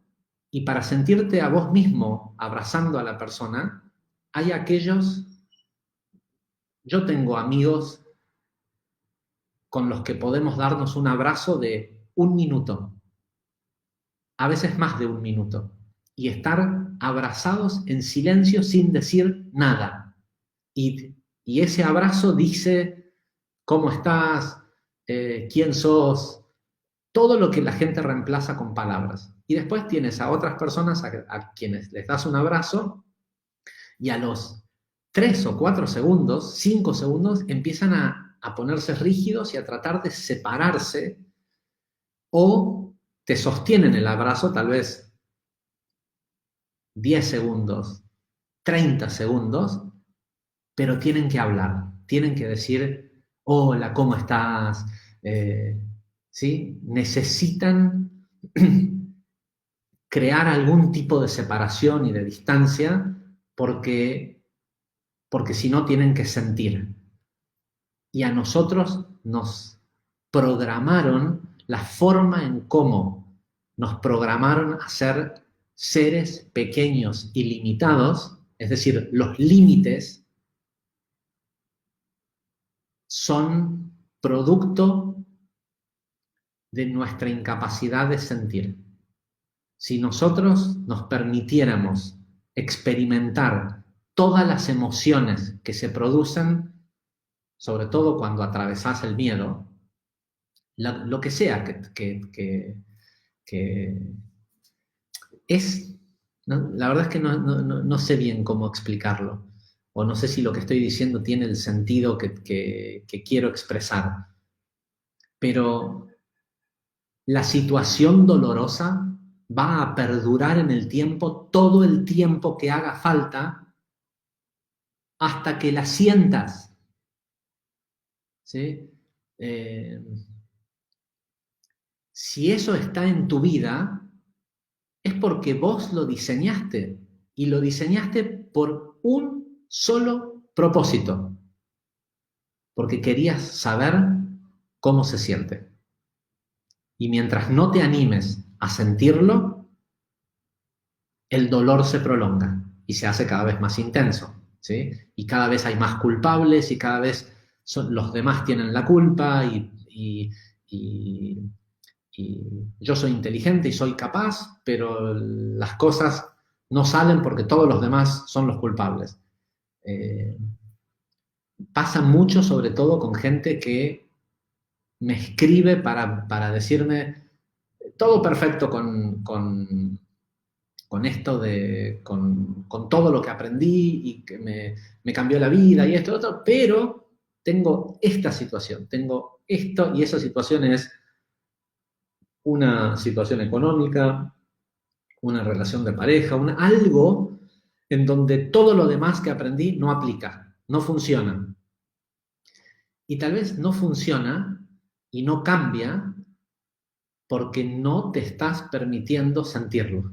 y para sentirte a vos mismo abrazando a la persona, hay aquellos. Yo tengo amigos con los que podemos darnos un abrazo de 1 minuto, a veces más de 1 minuto, y estar abrazados en silencio sin decir nada. Y ese abrazo dice cómo estás, quién sos, todo lo que la gente reemplaza con palabras. Y después tienes a otras personas a quienes les das un abrazo y a los 3 o 4 segundos, 5 segundos, empiezan a ponerse rígidos y a tratar de separarse o te sostienen el abrazo tal vez 10 segundos, 30 segundos, pero tienen que hablar, tienen que decir, hola, ¿cómo estás? ¿Sí? Necesitan crear algún tipo de separación y de distancia porque si no tienen que sentir. Y a nosotros nos programaron la forma en cómo nos programaron a ser seres pequeños y limitados, es decir, los límites son producto de nuestra incapacidad de sentir. Si nosotros nos permitiéramos experimentar todas las emociones que se producen, sobre todo cuando atravesás el miedo, lo que sea que es, ¿no? La verdad es que no sé bien cómo explicarlo, o no sé si lo que estoy diciendo tiene el sentido que quiero expresar, pero la situación dolorosa va a perdurar en el tiempo todo el tiempo que haga falta hasta que la sientas. ¿Sí? Si eso está en tu vida, es porque vos lo diseñaste y lo diseñaste por un solo propósito, porque querías saber cómo se siente. Y mientras no te animes a sentirlo, el dolor se prolonga y se hace cada vez más intenso, ¿sí? Y cada vez hay más culpables y cada vez los demás tienen la culpa y yo soy inteligente y soy capaz, pero las cosas no salen porque todos los demás son los culpables. Eh, Pasa mucho, sobre todo con gente que me escribe para decirme todo perfecto con esto con todo lo que aprendí y que me cambió la vida y esto, otro, pero tengo esta situación, tengo esto y esa situación es una situación económica, una relación de pareja, algo en donde todo lo demás que aprendí no aplica, no funciona. Y tal vez no funciona y no cambia porque no te estás permitiendo sentirlo.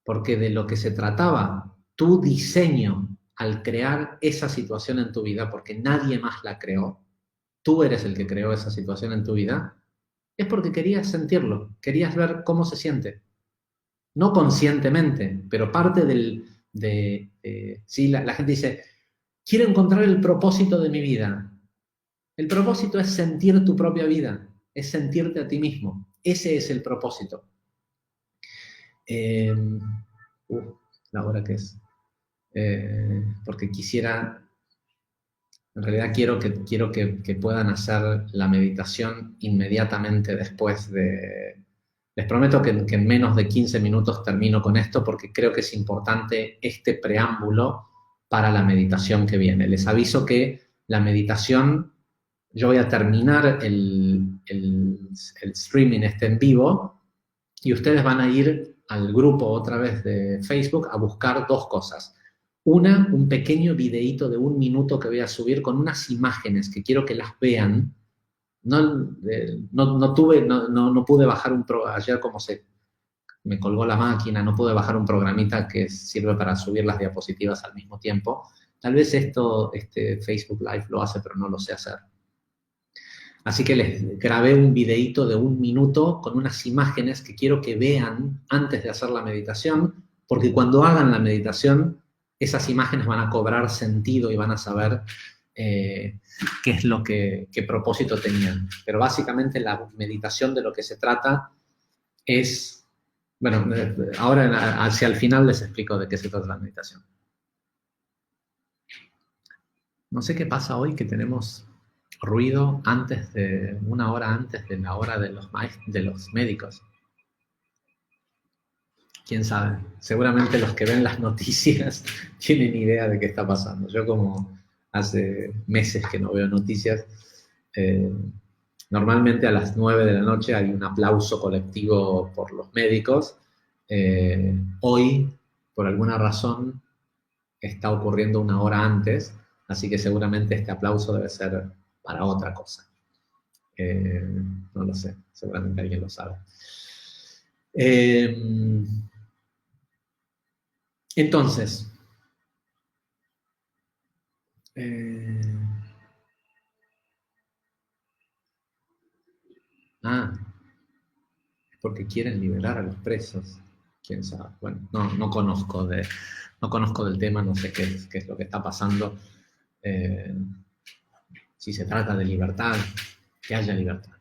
Porque de lo que se trataba tu diseño al crear esa situación en tu vida, porque nadie más la creó, tú eres el que creó esa situación en tu vida, es porque querías sentirlo, querías ver cómo se siente. No conscientemente, pero parte sí, la gente dice, quiero encontrar el propósito de mi vida. El propósito es sentir tu propia vida, es sentirte a ti mismo. Ese es el propósito. Eh, la hora que es. Porque en realidad quiero que puedan hacer la meditación inmediatamente después de... Les prometo que en menos de 15 minutos termino con esto porque creo que es importante este preámbulo para la meditación que viene. Les aviso que la meditación, yo voy a terminar el streaming este en vivo y ustedes van a ir al grupo otra vez de Facebook a buscar dos cosas. Una, un pequeño videíto de 1 minuto que voy a subir con unas imágenes que quiero que las vean. No pude bajar ayer como me colgó la máquina, no pude bajar un programita que sirve para subir las diapositivas al mismo tiempo. Tal vez este Facebook Live lo hace, pero no lo sé hacer. Así que les grabé un videíto de 1 minuto con unas imágenes que quiero que vean antes de hacer la meditación, porque cuando hagan la meditación, esas imágenes van a cobrar sentido y van a saber qué es qué propósito tenían. Pero básicamente la meditación de lo que se trata es, bueno, ahora hacia el final les explico de qué se trata la meditación. No sé qué pasa hoy que tenemos ruido 1 hora antes de la hora de los médicos. ¿Quién sabe? Seguramente los que ven las noticias tienen idea de qué está pasando. Yo como hace meses que no veo noticias, eh, normalmente a las 9 de la noche hay un aplauso colectivo por los médicos. Hoy, por alguna razón, está ocurriendo 1 hora antes, así que seguramente este aplauso debe ser para otra cosa. No lo sé, seguramente alguien lo sabe. Entonces, eh, es porque quieren liberar a los presos. ¿Quién sabe? Bueno, no conozco del tema, no sé qué es lo que está pasando. Si se trata de libertad, que haya libertad.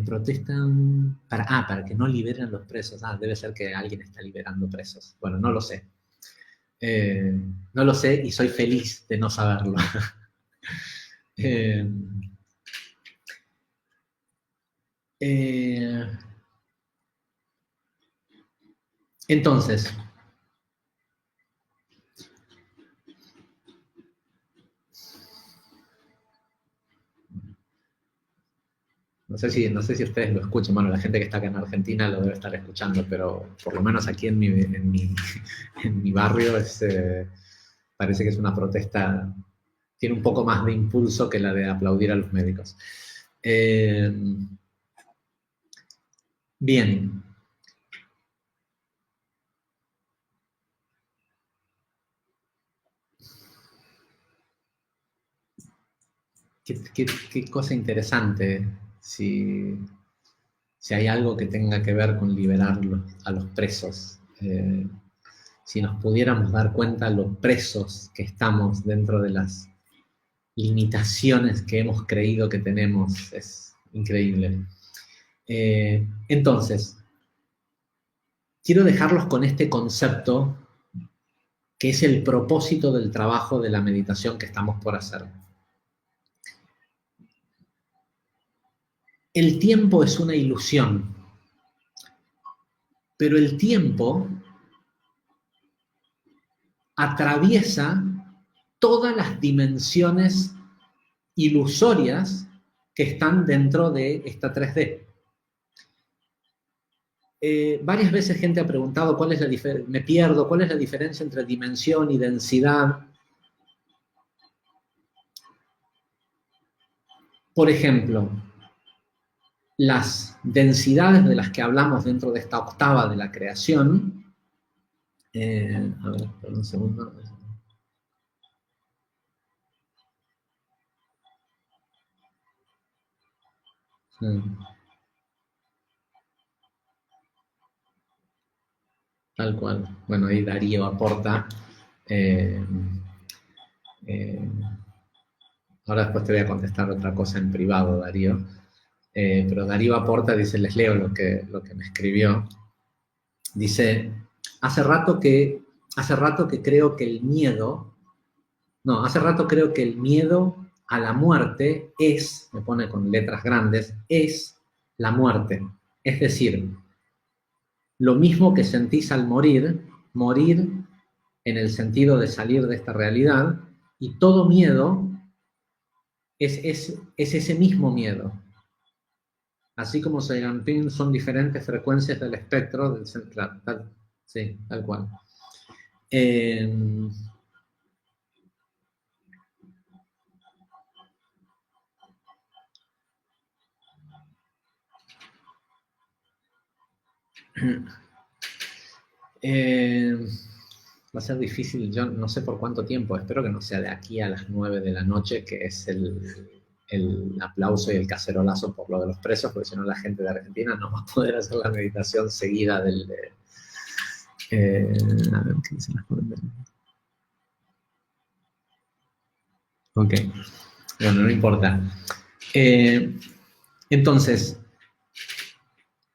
Protestan para que no liberen a los presos. Debe ser que alguien está liberando presos. Bueno, no lo sé. No lo sé y soy feliz de no saberlo. eh, eh, entonces, no sé si ustedes lo escuchan, bueno, la gente que está acá en Argentina lo debe estar escuchando, pero por lo menos aquí en mi barrio parece que es una protesta, tiene un poco más de impulso que la de aplaudir a los médicos. Bien. Qué cosa interesante si hay algo que tenga que ver con liberar a los presos. Si nos pudiéramos dar cuenta lo presos que estamos dentro de las limitaciones que hemos creído que tenemos, es increíble. Entonces, quiero dejarlos con este concepto que es el propósito del trabajo de la meditación que estamos por hacer. El tiempo es una ilusión, pero el tiempo atraviesa todas las dimensiones ilusorias que están dentro de esta 3D. Varias veces gente ha preguntado cuál es la diferencia, me pierdo, cuál es la diferencia entre dimensión y densidad. Por ejemplo, las densidades de las que hablamos dentro de esta octava de la creación, a ver, un segundo. Tal cual. Bueno, ahí Darío aporta. Ahora después te voy a contestar otra cosa en privado, Darío. Pero Darío aporta, dice, les leo lo que me escribió. Dice, hace rato que creo que el miedo a la muerte es, me pone con letras grandes, es la muerte. Es decir, lo mismo que sentís al morir en el sentido de salir de esta realidad, y todo miedo es ese mismo miedo. Así como Seiganping son diferentes frecuencias del espectro del central. Sí, tal cual. Va a ser difícil, yo no sé por cuánto tiempo, espero que no sea de aquí a las 9 de la noche, que es el aplauso y el cacerolazo por lo de los presos, porque si no la gente de Argentina no va a poder hacer la meditación seguida del... a ver, ¿qué dicen las cosas? Ok, bueno, no importa. Entonces,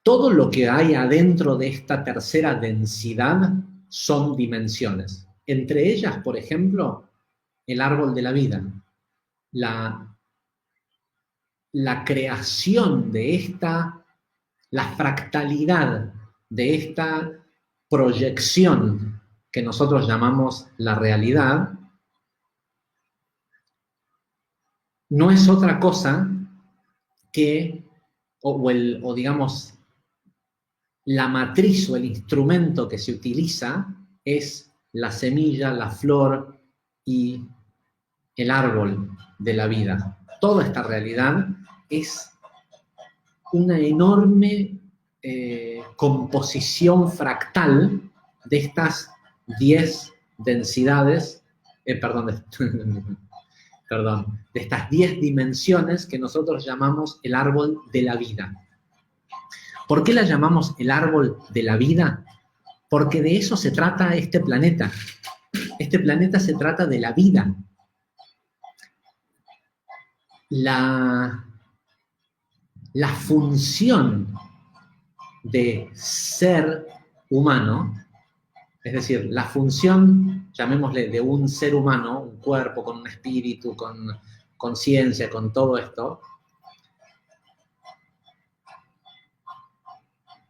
todo lo que hay adentro de esta tercera densidad son dimensiones. Entre ellas, por ejemplo, el árbol de la vida. La creación de esta, la fractalidad de esta proyección que nosotros llamamos la realidad, no es otra cosa que, o digamos, la matriz o el instrumento que se utiliza es la semilla, la flor y el árbol de la vida. Toda esta realidad es una enorme composición fractal de estas 10 densidades, perdón, de estas 10 dimensiones que nosotros llamamos el árbol de la vida. ¿Por qué la llamamos el árbol de la vida? Porque de eso se trata este planeta. Este planeta se trata de la vida. La función de ser humano, es decir, la función, llamémosle, de un ser humano, un cuerpo con un espíritu, con conciencia, con todo esto,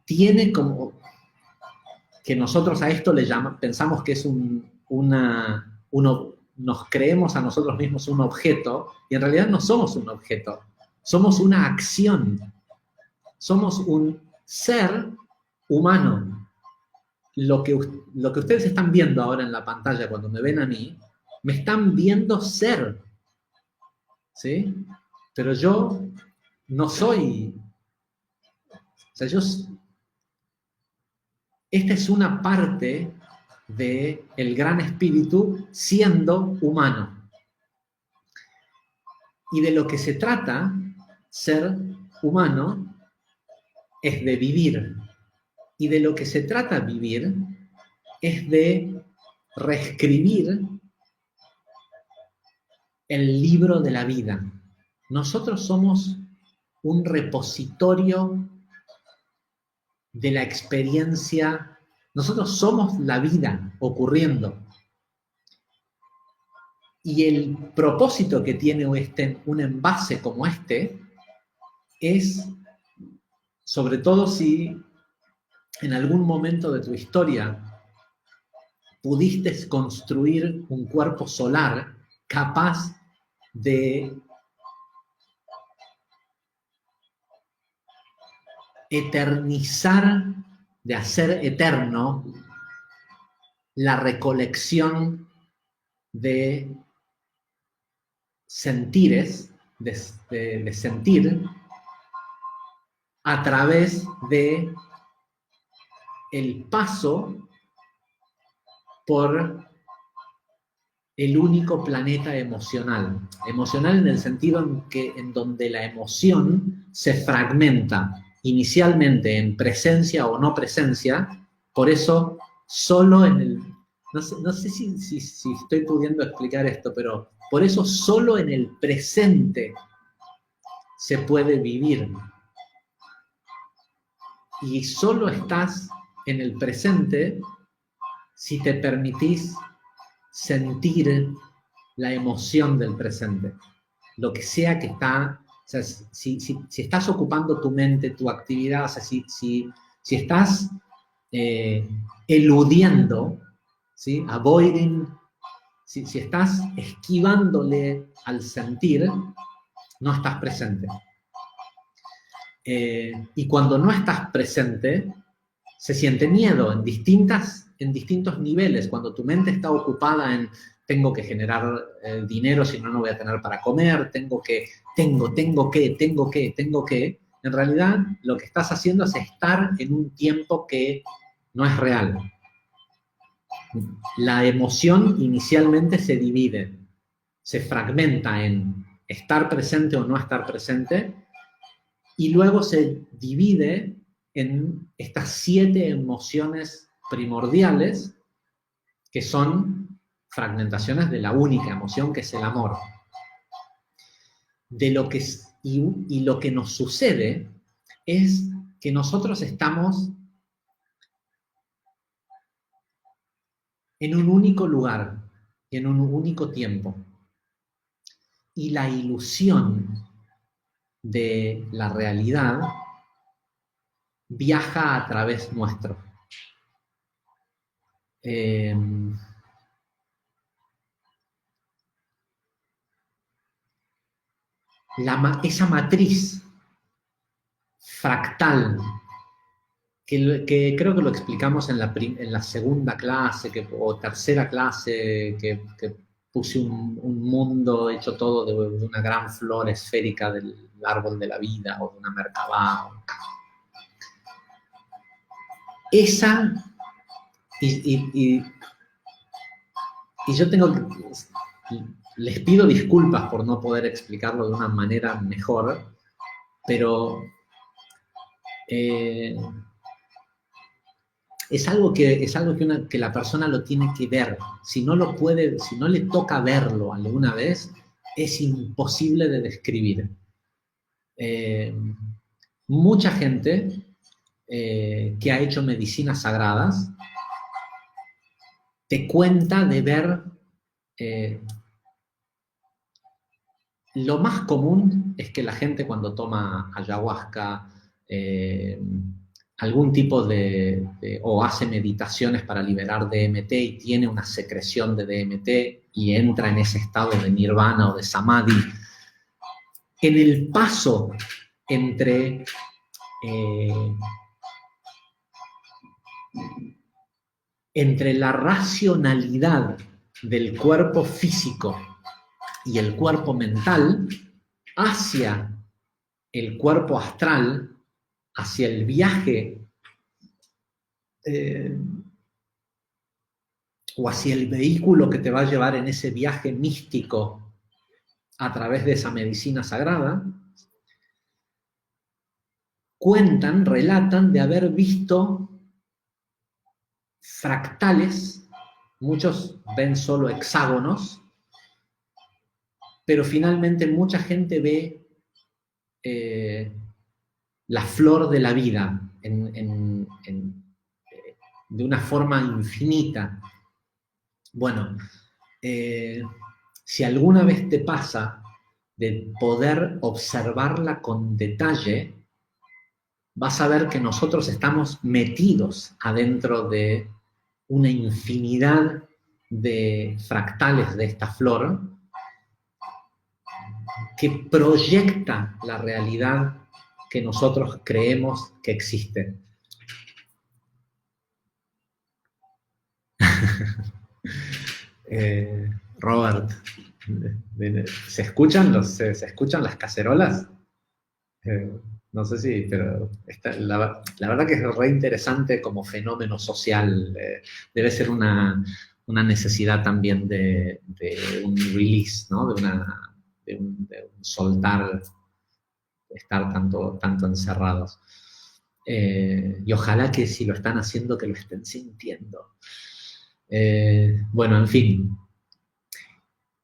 tiene como que nosotros a esto le pensamos que es nos creemos a nosotros mismos un objeto, y en realidad no somos un objeto, somos una acción. somos un ser humano. Lo que ustedes están viendo ahora en la pantalla cuando me ven a mí, me están viendo ser, ¿sí? Pero yo no soy, o sea, esta es una parte del gran espíritu siendo humano. Y de lo que se trata, ser humano, es de vivir. Y de lo que se trata vivir es de reescribir el libro de la vida. Nosotros somos un repositorio de la experiencia. Nosotros somos la vida ocurriendo. Y el propósito que tiene un envase como este es, sobre todo si en algún momento de tu historia pudiste construir un cuerpo solar capaz de eternizar, de hacer eterno la recolección de sentires, de sentir, a través de el paso por el único planeta emocional. Emocional en el sentido en donde la emoción se fragmenta inicialmente en presencia o no presencia, por eso solo en el... No sé si estoy pudiendo explicar esto, pero por eso solo en el presente se puede vivir. Y solo estás en el presente si te permitís sentir la emoción del presente. Lo que sea que está, o sea, si estás ocupando tu mente, tu actividad, o sea, si estás eludiendo, ¿sí? Avoiding, si estás esquivándole al sentir, no estás presente. Y cuando no estás presente, se siente miedo en distintos niveles. Cuando tu mente está ocupada en tengo que generar dinero, si no, no voy a tener para comer, tengo que, en realidad lo que estás haciendo es estar en un tiempo que no es real. La emoción inicialmente se divide, se fragmenta en estar presente o no estar presente, y luego se divide en estas 7 emociones primordiales, que son fragmentaciones de la única emoción, que es el amor. Y lo que nos sucede es que nosotros estamos en un único lugar y en un único tiempo. Y la ilusión de la realidad viaja a través nuestro. Esa matriz fractal, que creo que lo explicamos en la segunda clase o tercera clase, que puse un mundo hecho todo de una gran flor esférica del árbol de la vida o de una Merkabah. Esa, y yo les pido disculpas por no poder explicarlo de una manera mejor, pero es algo que la persona lo tiene que ver. Si no le toca verlo alguna vez, es imposible de describir. Mucha gente que ha hecho medicinas sagradas te cuenta de ver. Lo más común es que la gente, cuando toma ayahuasca, algún tipo o hace meditaciones para liberar DMT y tiene una secreción de DMT y entra en ese estado de nirvana o de samadhi, en el paso entre eh, entre la racionalidad del cuerpo físico y el cuerpo mental hacia el cuerpo astral, hacia el viaje o hacia el vehículo que te va a llevar en ese viaje místico a través de esa medicina sagrada, cuentan, relatan de haber visto fractales, muchos ven solo hexágonos, pero finalmente mucha gente ve la flor de la vida de una forma infinita. Bueno, si alguna vez te pasa de poder observarla con detalle, vas a ver que nosotros estamos metidos adentro de una infinidad de fractales de esta flor que proyecta la realidad que nosotros creemos que existe. Robert, ¿se escuchan las cacerolas? No sé si, pero la verdad que es re interesante como fenómeno social. Debe ser una necesidad también de un release, ¿no? De un soltar, estar tanto encerrados. Y ojalá que si lo están haciendo, que lo estén sintiendo. Bueno, en fin.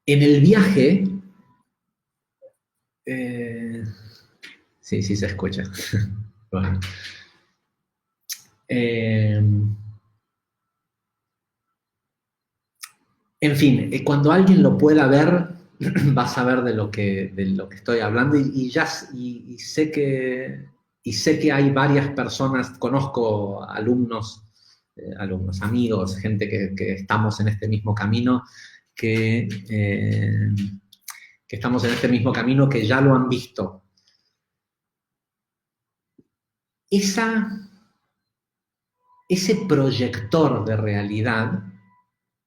En el viaje, sí, se escucha. Bueno. En fin, cuando alguien lo pueda ver, va a saber de lo que estoy hablando y sé que hay varias personas, conozco alumnos, amigos, gente que estamos en este mismo camino, que estamos en este mismo camino, que ya lo han visto. Ese proyector de realidad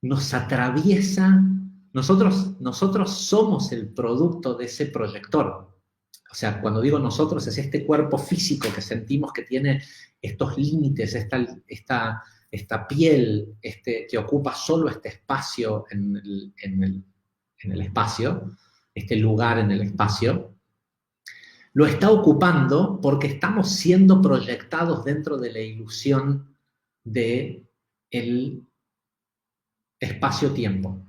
nos atraviesa, nosotros somos el producto de ese proyector. O sea, cuando digo nosotros, es este cuerpo físico que sentimos que tiene estos límites, esta piel que ocupa solo este espacio en el espacio, este lugar en el espacio, lo está ocupando porque estamos siendo proyectados dentro de la ilusión del espacio-tiempo.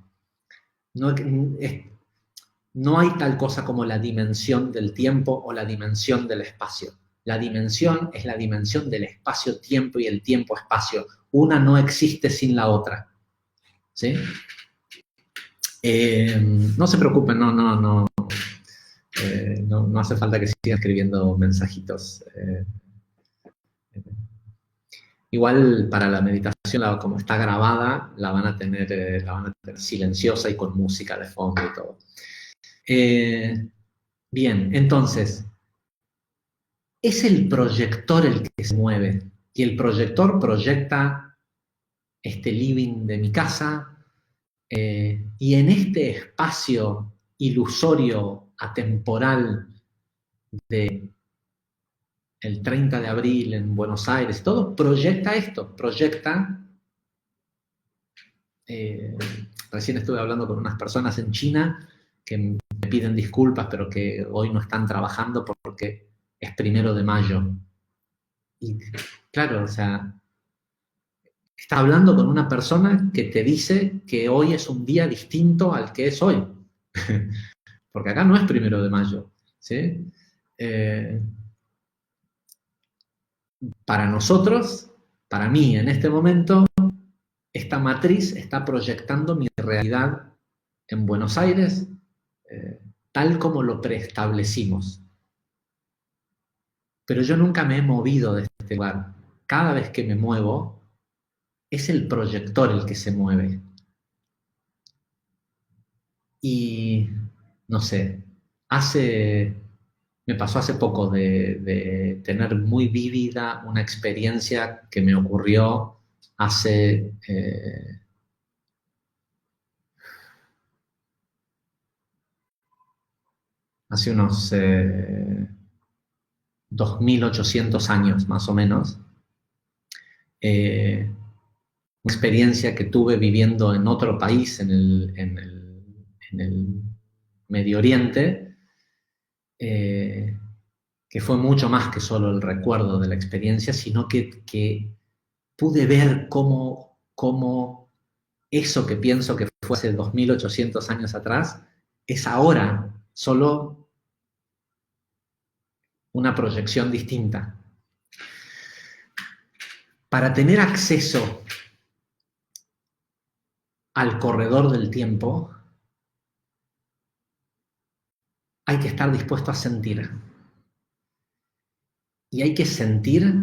No hay tal cosa como la dimensión del tiempo o la dimensión del espacio. La dimensión es la dimensión del espacio-tiempo y el tiempo-espacio. Una no existe sin la otra. ¿Sí? No se preocupen, no hace falta que sigan escribiendo mensajitos. Igual para la meditación, como está grabada, la van a tener silenciosa y con música de fondo y todo. Bien, entonces, es el proyector el que se mueve, y el proyector proyecta este living de mi casa, y en este espacio ilusorio, atemporal de el 30 de abril en Buenos Aires, todo proyecta esto, recién estuve hablando con unas personas en China que me piden disculpas, pero que hoy no están trabajando porque es 1 de mayo. Y claro, o sea, está hablando con una persona que te dice que hoy es un día distinto al que es hoy. Porque acá no es 1 de mayo, ¿sí? Para nosotros, para mí en este momento, esta matriz está proyectando mi realidad en Buenos Aires tal como lo preestablecimos. Pero yo nunca me he movido de este lugar. Cada vez que me muevo, es el proyector el que se mueve. Y, no sé, hace Me pasó hace poco de tener muy vívida una experiencia que me ocurrió hace unos 2800 años más o menos. Una experiencia que tuve viviendo en otro país, en el Medio Oriente, que fue mucho más que solo el recuerdo de la experiencia, sino que pude ver cómo eso que pienso que fue hace 2800 años atrás, es ahora solo una proyección distinta. Para tener acceso al corredor del tiempo, hay que estar dispuesto a sentir. Y hay que sentir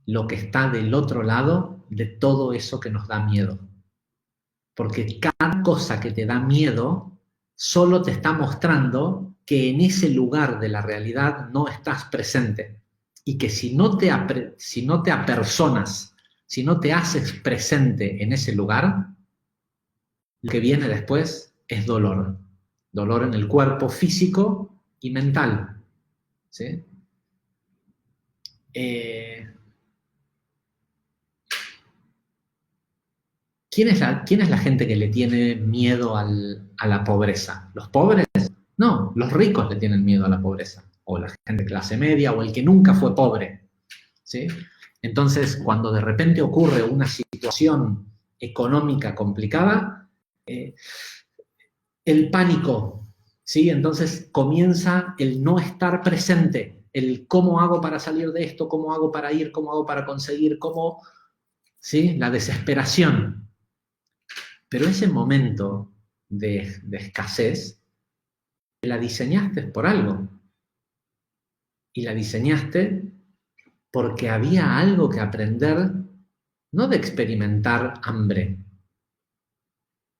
lo que está del otro lado de todo eso que nos da miedo. Porque cada cosa que te da miedo solo te está mostrando que en ese lugar de la realidad no estás presente. Y que si no te apersonas, si no te haces presente en ese lugar, lo que viene después es dolor. Dolor en el cuerpo físico y mental. ¿Sí? ¿Quién es la gente que le tiene miedo a la pobreza? ¿Los pobres? No, los ricos le tienen miedo a la pobreza. O la gente de clase media, o el que nunca fue pobre. ¿Sí? Entonces, cuando de repente ocurre una situación económica complicada, el pánico, ¿sí? Entonces comienza el no estar presente, el cómo hago para salir de esto, cómo hago para ir, cómo hago para conseguir, cómo, ¿sí? La desesperación. Pero ese momento de escasez, la diseñaste por algo. Y la diseñaste porque había algo que aprender, no de experimentar hambre.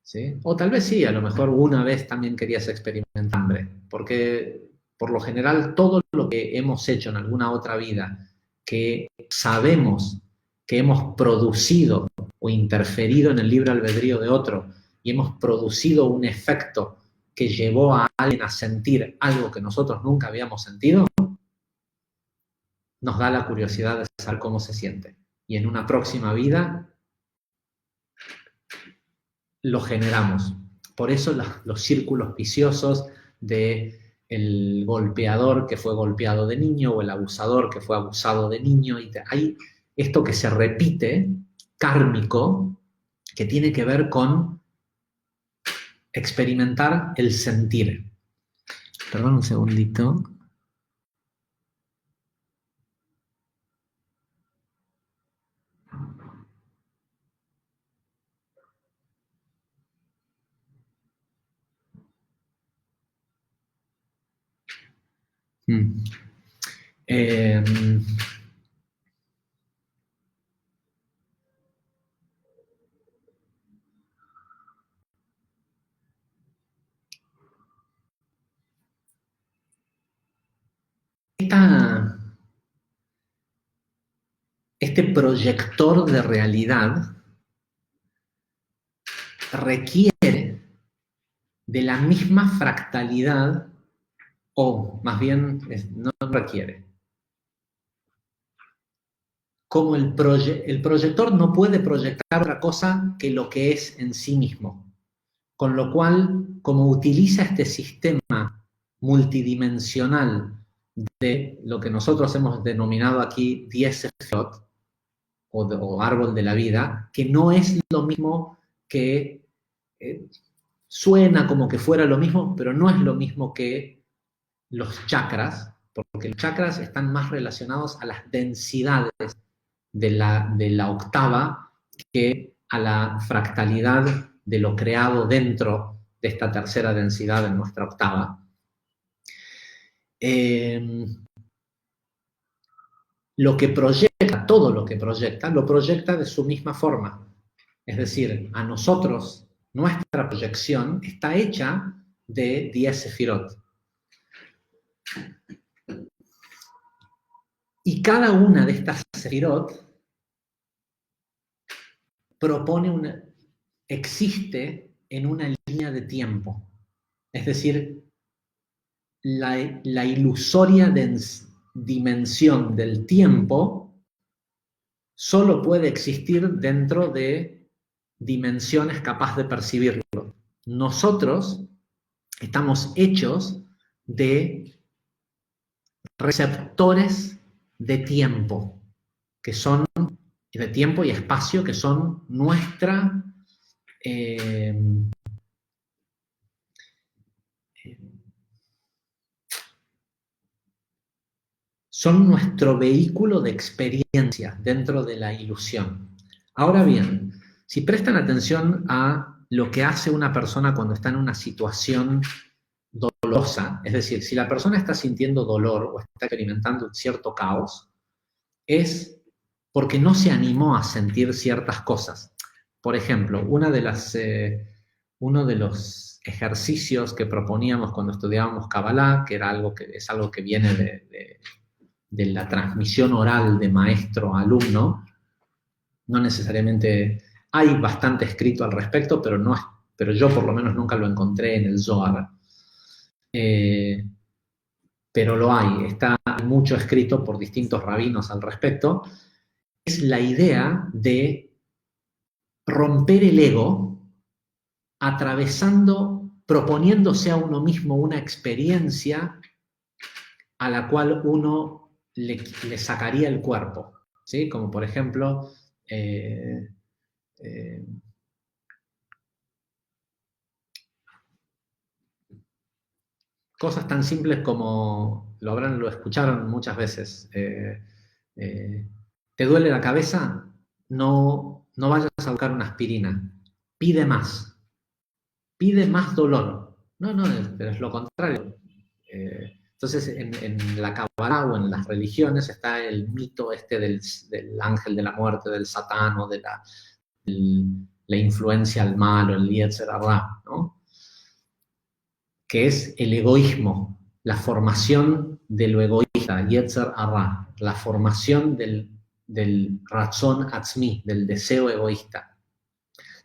¿Sí? O tal vez sí, a lo mejor una vez también querías experimentar hambre, porque por lo general todo lo que hemos hecho en alguna otra vida, que sabemos que hemos producido o interferido en el libre albedrío de otro y hemos producido un efecto que llevó a alguien a sentir algo que nosotros nunca habíamos sentido, nos da la curiosidad de saber cómo se siente. Y en una próxima vida lo generamos. Por eso los círculos viciosos de el golpeador que fue golpeado de niño o el abusador que fue abusado de niño. Y hay esto que se repite, kármico, que tiene que ver con experimentar el sentir. Perdón un segundito. Este proyector de realidad requiere de la misma fractalidad, o más bien no requiere. Como el proyector no puede proyectar otra cosa que lo que es en sí mismo. Con lo cual, como utiliza este sistema multidimensional de lo que nosotros hemos denominado aquí 10 Sefirot, o árbol de la vida, que no es lo mismo que suena como que fuera lo mismo, pero no es lo mismo que los chakras, porque los chakras están más relacionados a las densidades de la octava que a la fractalidad de lo creado dentro de esta tercera densidad en nuestra octava. Lo que proyecta, todo lo que proyecta, lo proyecta de su misma forma. Es decir, a nosotros, nuestra proyección está hecha de 10 Sefirot. Y cada una de estas sefirot existe en una línea de tiempo. Es decir, la ilusoria dimensión del tiempo solo puede existir dentro de dimensiones capaces de percibirlo. Nosotros estamos hechos de receptores de tiempo, que son de tiempo y espacio, que son son nuestro vehículo de experiencia dentro de la ilusión. Ahora bien, si prestan atención a lo que hace una persona cuando está en una situación dolorosa, es decir, si la persona está sintiendo dolor o está experimentando un cierto caos, es porque no se animó a sentir ciertas cosas. Por ejemplo, uno de los ejercicios que proponíamos cuando estudiábamos Kabbalah, que es algo que viene de la transmisión oral de maestro a alumno, no necesariamente hay bastante escrito al respecto, pero yo por lo menos nunca lo encontré en el Zohar. Pero lo hay, está mucho escrito por distintos rabinos al respecto, es la idea de romper el ego proponiéndose a uno mismo una experiencia a la cual uno le sacaría el cuerpo, ¿sí? Como por ejemplo, cosas tan simples como, lo escucharon muchas veces, ¿te duele la cabeza? No vayas a buscar una aspirina, pide más dolor. No, pero es lo contrario. Entonces, en la Kabbalah o en las religiones está el mito del ángel de la muerte, del satán o de la influencia al mal o el Yetzer Hara, ¿no? Que es el egoísmo, la formación de lo egoísta, Yetzer Hara, la formación del Ratzon Atzmi, del deseo egoísta.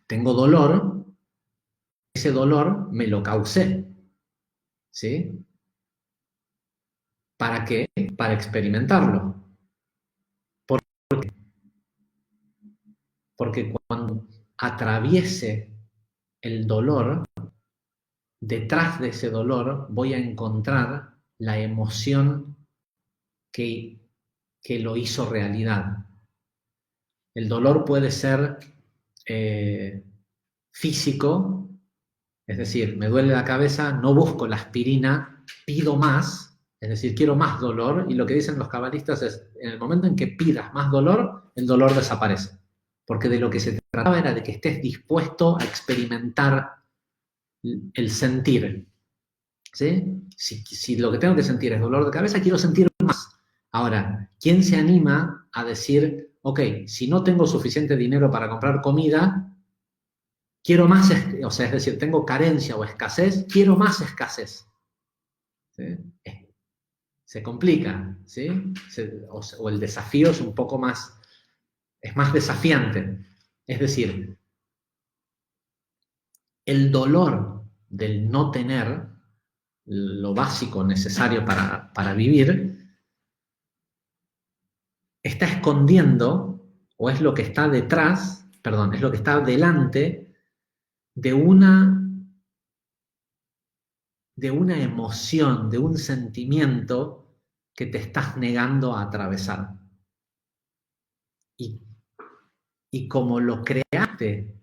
Tengo dolor, ese dolor me lo causé, ¿sí? ¿Para qué? Para experimentarlo. ¿Por qué? Porque cuando atraviese el dolor, detrás de ese dolor voy a encontrar la emoción que lo hizo realidad. El dolor puede ser físico, es decir, me duele la cabeza, no busco la aspirina, pido más, es decir, quiero más dolor, y lo que dicen los cabalistas es, en el momento en que pidas más dolor, el dolor desaparece. Porque de lo que se trataba era de que estés dispuesto a experimentar el sentir. ¿Sí? Si lo que tengo que sentir es dolor de cabeza, quiero sentir más. Ahora, ¿quién se anima a decir, ok, si no tengo suficiente dinero para comprar comida, quiero más, o sea, es decir, tengo carencia o escasez, quiero más escasez? ¿Sí? Se complica, ¿sí? O el desafío es un poco más, es más desafiante. Es decir, el dolor del no tener lo básico necesario para vivir, está escondiendo, o es lo que está detrás, perdón, es lo que está delante de una emoción, de un sentimiento que te estás negando a atravesar. Y como lo creaste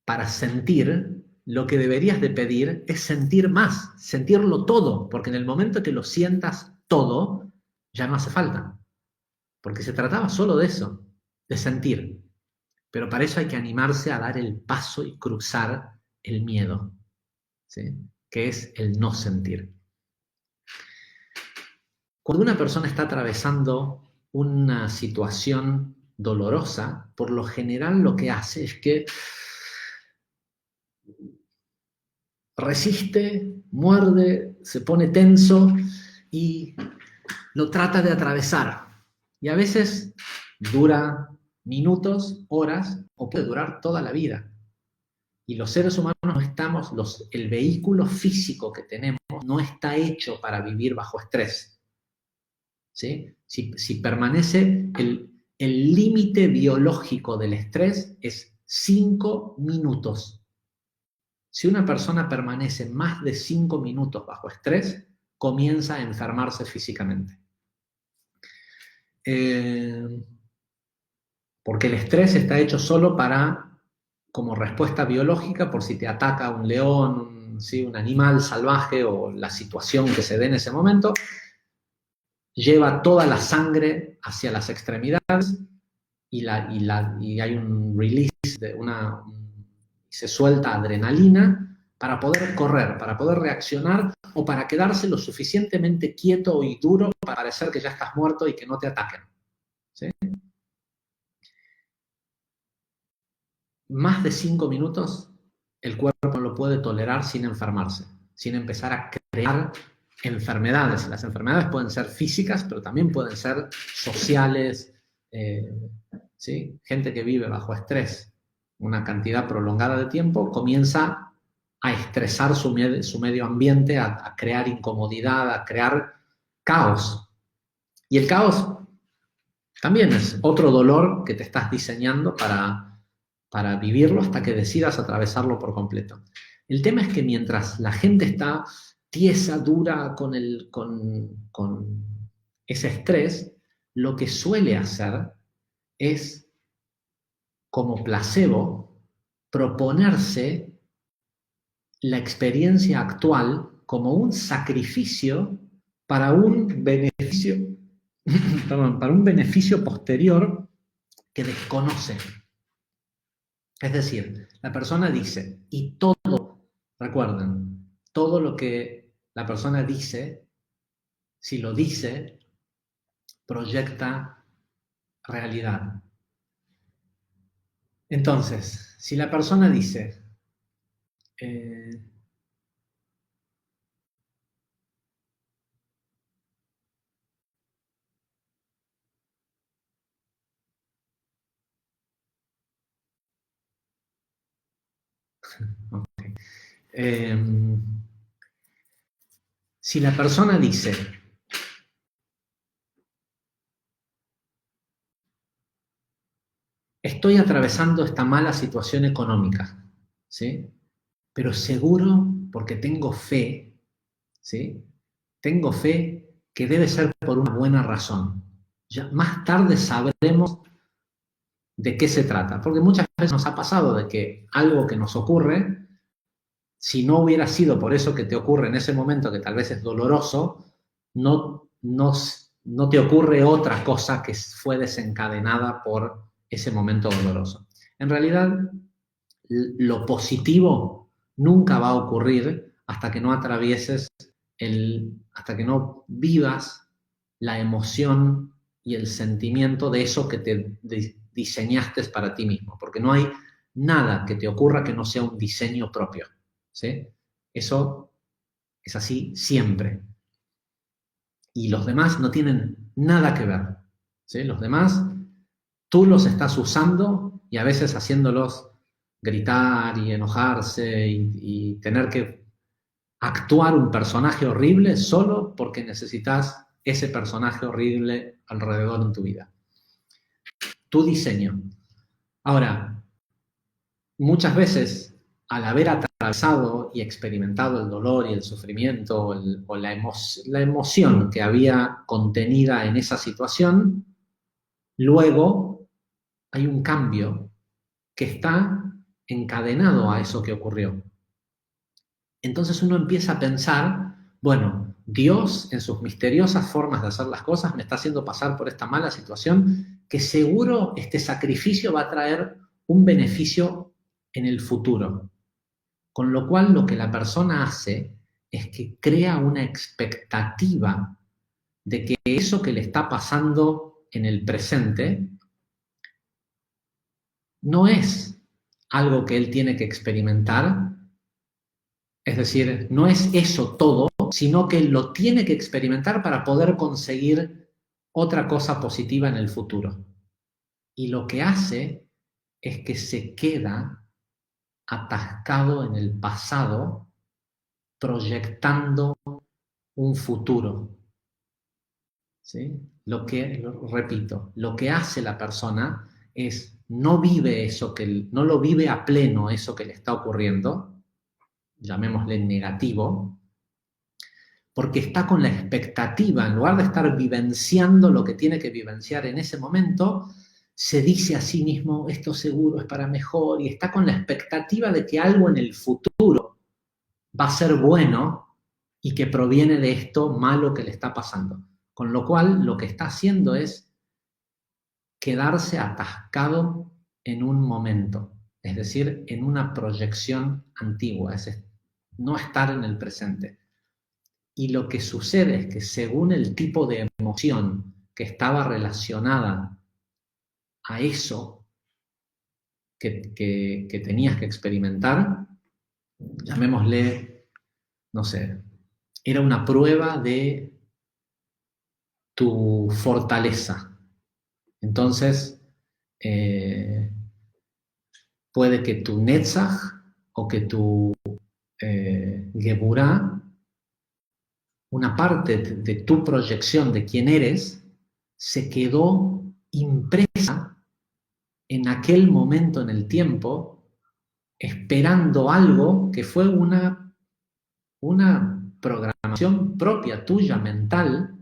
para sentir, lo que deberías de pedir es sentir más, sentirlo todo, porque en el momento que lo sientas todo, ya no hace falta. Porque se trataba solo de eso, de sentir. Pero para eso hay que animarse a dar el paso y cruzar el miedo, ¿sí? Que es el no sentir. Cuando una persona está atravesando una situación dolorosa, por lo general lo que hace es que resiste, muerde, se pone tenso y lo trata de atravesar. Y a veces dura minutos, horas, o puede durar toda la vida. Y los seres humanos no estamos, el vehículo físico que tenemos no está hecho para vivir bajo estrés. ¿Sí? Si permanece, el límite biológico del estrés es 5 minutos. Si una persona permanece más de 5 minutos bajo estrés, comienza a enfermarse físicamente. Porque el estrés está hecho solo como respuesta biológica, por si te ataca un león, ¿sí? Un animal salvaje o la situación que se dé en ese momento, lleva toda la sangre hacia las extremidades y hay un release, se suelta adrenalina para poder correr, para poder reaccionar o para quedarse lo suficientemente quieto y duro para parecer que ya estás muerto y que no te ataquen. ¿Sí? Más de 5 minutos el cuerpo no lo puede tolerar sin enfermarse, sin empezar a crear enfermedades. Las enfermedades pueden ser físicas, pero también pueden ser sociales. ¿Sí? Gente que vive bajo estrés una cantidad prolongada de tiempo comienza a estresar su medio ambiente, a crear incomodidad, a crear caos. Y el caos también es otro dolor que te estás diseñando para vivirlo hasta que decidas atravesarlo por completo. El tema es que mientras la gente está tiesa, dura con ese estrés, lo que suele hacer es, como placebo, proponerse la experiencia actual como un sacrificio para un beneficio, para un beneficio posterior que desconoce. Es decir, la persona dice, y todo, recuerden, todo lo que la persona dice, si lo dice, proyecta realidad. Entonces, si la persona dice, okay. Si la persona dice, estoy atravesando esta mala situación económica, ¿sí? Pero seguro, porque tengo fe, ¿sí? Tengo fe que debe ser por una buena razón. Ya más tarde sabremos de qué se trata, porque muchas veces nos ha pasado de que algo que nos ocurre, si no hubiera sido por eso que te ocurre en ese momento, que tal vez es doloroso, no te ocurre otra cosa que fue desencadenada por ese momento doloroso. En realidad, lo positivo nunca va a ocurrir hasta que no atravieses hasta que no vivas la emoción y el sentimiento de eso que te diseñaste para ti mismo, porque no hay nada que te ocurra que no sea un diseño propio, ¿sí? Eso es así siempre. Y los demás no tienen nada que ver, ¿sí? Los demás, tú los estás usando y a veces haciéndolos gritar y enojarse y tener que actuar un personaje horrible solo porque necesitas ese personaje horrible alrededor en tu vida. Tu diseño. Ahora, muchas veces, al haber atravesado y experimentado el dolor y el sufrimiento o la emoción que había contenida en esa situación, luego hay un cambio que está encadenado a eso que ocurrió. Entonces uno empieza a pensar, bueno, Dios en sus misteriosas formas de hacer las cosas me está haciendo pasar por esta mala situación, que seguro este sacrificio va a traer un beneficio en el futuro. Con lo cual lo que la persona hace es que crea una expectativa de que eso que le está pasando en el presente no es algo que él tiene que experimentar Es decir, no es eso todo, sino que lo tiene que experimentar para poder conseguir otra cosa positiva en el futuro. Y lo que hace es que se queda atascado en el pasado, proyectando un futuro. ¿Sí? Repito, lo que hace la persona es no vive eso no lo vive a pleno eso que le está ocurriendo, llamémosle negativo, porque está con la expectativa, en lugar de estar vivenciando lo que tiene que vivenciar en ese momento, se dice a sí mismo, esto seguro es para mejor, y está con la expectativa de que algo en el futuro va a ser bueno y que proviene de esto malo que le está pasando. Con lo cual, lo que está haciendo es quedarse atascado en un momento, es decir, en una proyección antigua, es no estar en el presente. Y lo que sucede es que según el tipo de emoción que estaba relacionada a eso que tenías que experimentar, llamémosle, no sé, era una prueba de tu fortaleza. Entonces, puede que tu Netzach o que tu Geburah, una parte de tu proyección de quién eres, se quedó impresa en aquel momento en el tiempo, esperando algo que fue una programación propia tuya, mental,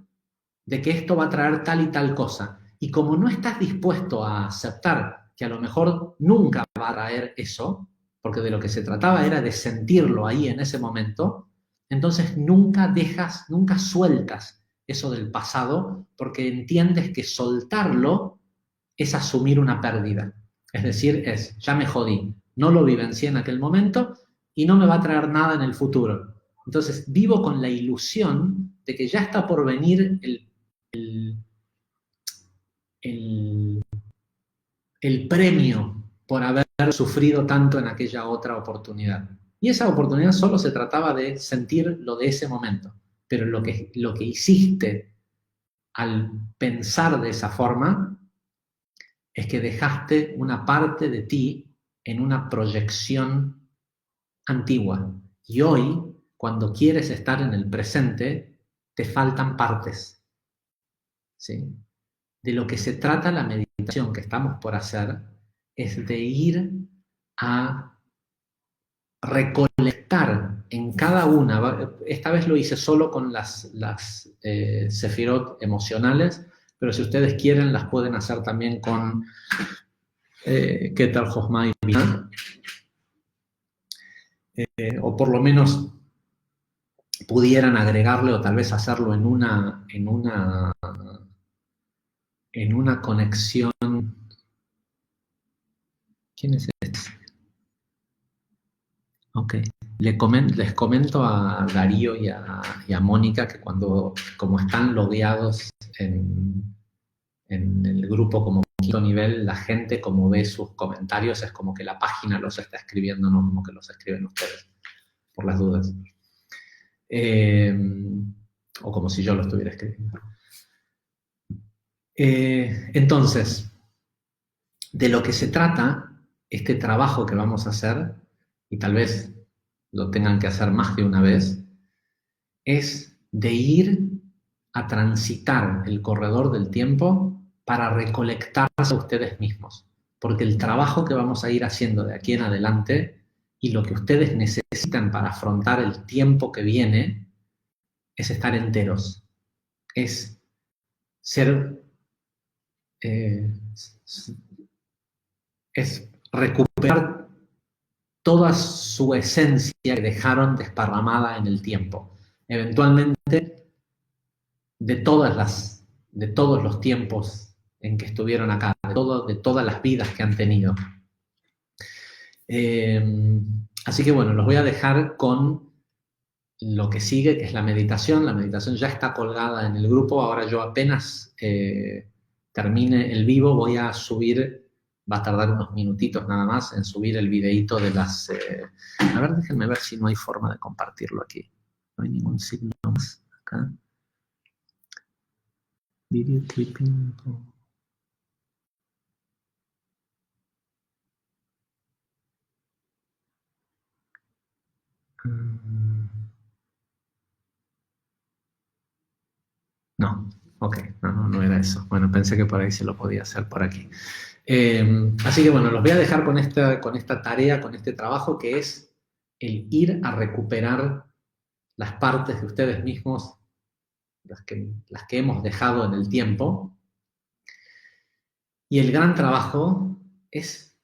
de que esto va a traer tal y tal cosa. Y como no estás dispuesto a aceptar que a lo mejor nunca va a traer eso, porque de lo que se trataba era de sentirlo ahí en ese momento, entonces nunca sueltas eso del pasado, porque entiendes que soltarlo es asumir una pérdida. Es decir, ya me jodí, no lo vivencié en aquel momento y no me va a traer nada en el futuro. Entonces vivo con la ilusión de que ya está por venir el premio por haber sufrido tanto en aquella otra oportunidad. Y esa oportunidad solo se trataba de sentir lo de ese momento. Pero lo que hiciste al pensar de esa forma es que dejaste una parte de ti en una proyección antigua. Y hoy, cuando quieres estar en el presente, te faltan partes. ¿Sí? De lo que se trata la meditación que estamos por hacer es de ir a recolectar en cada una. Esta vez lo hice solo con las sefirot emocionales, pero si ustedes quieren las pueden hacer también con Keter, Jochma y Binah, o por lo menos pudieran agregarle o tal vez hacerlo en una conexión. ¿Quién es este? Ok. Les comento a Darío y a Mónica que como están logueados en el grupo como quinto nivel, la gente como ve sus comentarios es como que la página los está escribiendo, no como que los escriben ustedes, por las dudas. O como si yo lo estuviera escribiendo. Entonces, de lo que se trata, este trabajo que vamos a hacer, y tal vez lo tengan que hacer más de una vez, es de ir a transitar el corredor del tiempo para recolectarse a ustedes mismos. Porque el trabajo que vamos a ir haciendo de aquí en adelante y lo que ustedes necesitan para afrontar el tiempo que viene es estar enteros, es ser, es recuperar toda su esencia que dejaron desparramada en el tiempo. Eventualmente, de todos los tiempos en que estuvieron acá, de todas las vidas que han tenido. Así que bueno, los voy a dejar con lo que sigue, que es la meditación. La meditación ya está colgada en el grupo. Ahora yo apenas termine el vivo voy a subir va a tardar unos minutitos nada más en subir el videíto de las... a ver, déjenme ver si no hay forma de compartirlo aquí. No hay ningún signo más acá. Video clipping. No, ok, no era eso. Bueno, pensé que por ahí se lo podía hacer por aquí. Así que bueno, los voy a dejar con esta tarea, con este trabajo que es el ir a recuperar las partes de ustedes mismos, las que hemos dejado en el tiempo. Y el gran trabajo es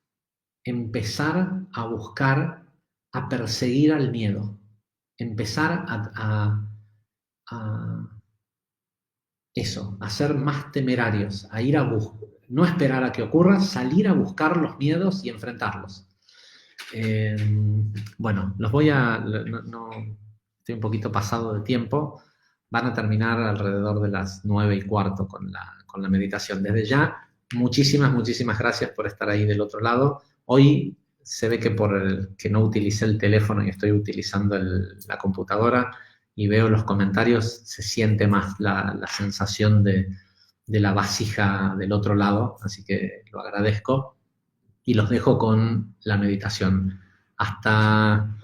empezar a buscar, a perseguir al miedo, empezar a eso, a ser más temerarios, a ir a buscar, no esperar a que ocurra, salir a buscar los miedos y enfrentarlos. Bueno, los voy a, no, estoy un poquito pasado de tiempo, van a terminar alrededor de las 9:15 con la meditación. Desde ya, muchísimas gracias por estar ahí del otro lado. Hoy se ve que que no utilicé el teléfono y estoy utilizando la computadora y veo los comentarios, se siente más la sensación de la vasija del otro lado, así que lo agradezco y los dejo con la meditación. Hasta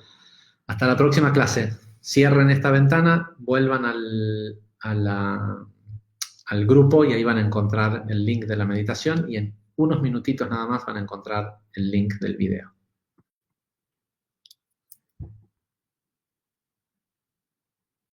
la próxima clase. Cierren esta ventana, vuelvan al grupo y ahí van a encontrar el link de la meditación y en unos minutitos nada más van a encontrar el link del video.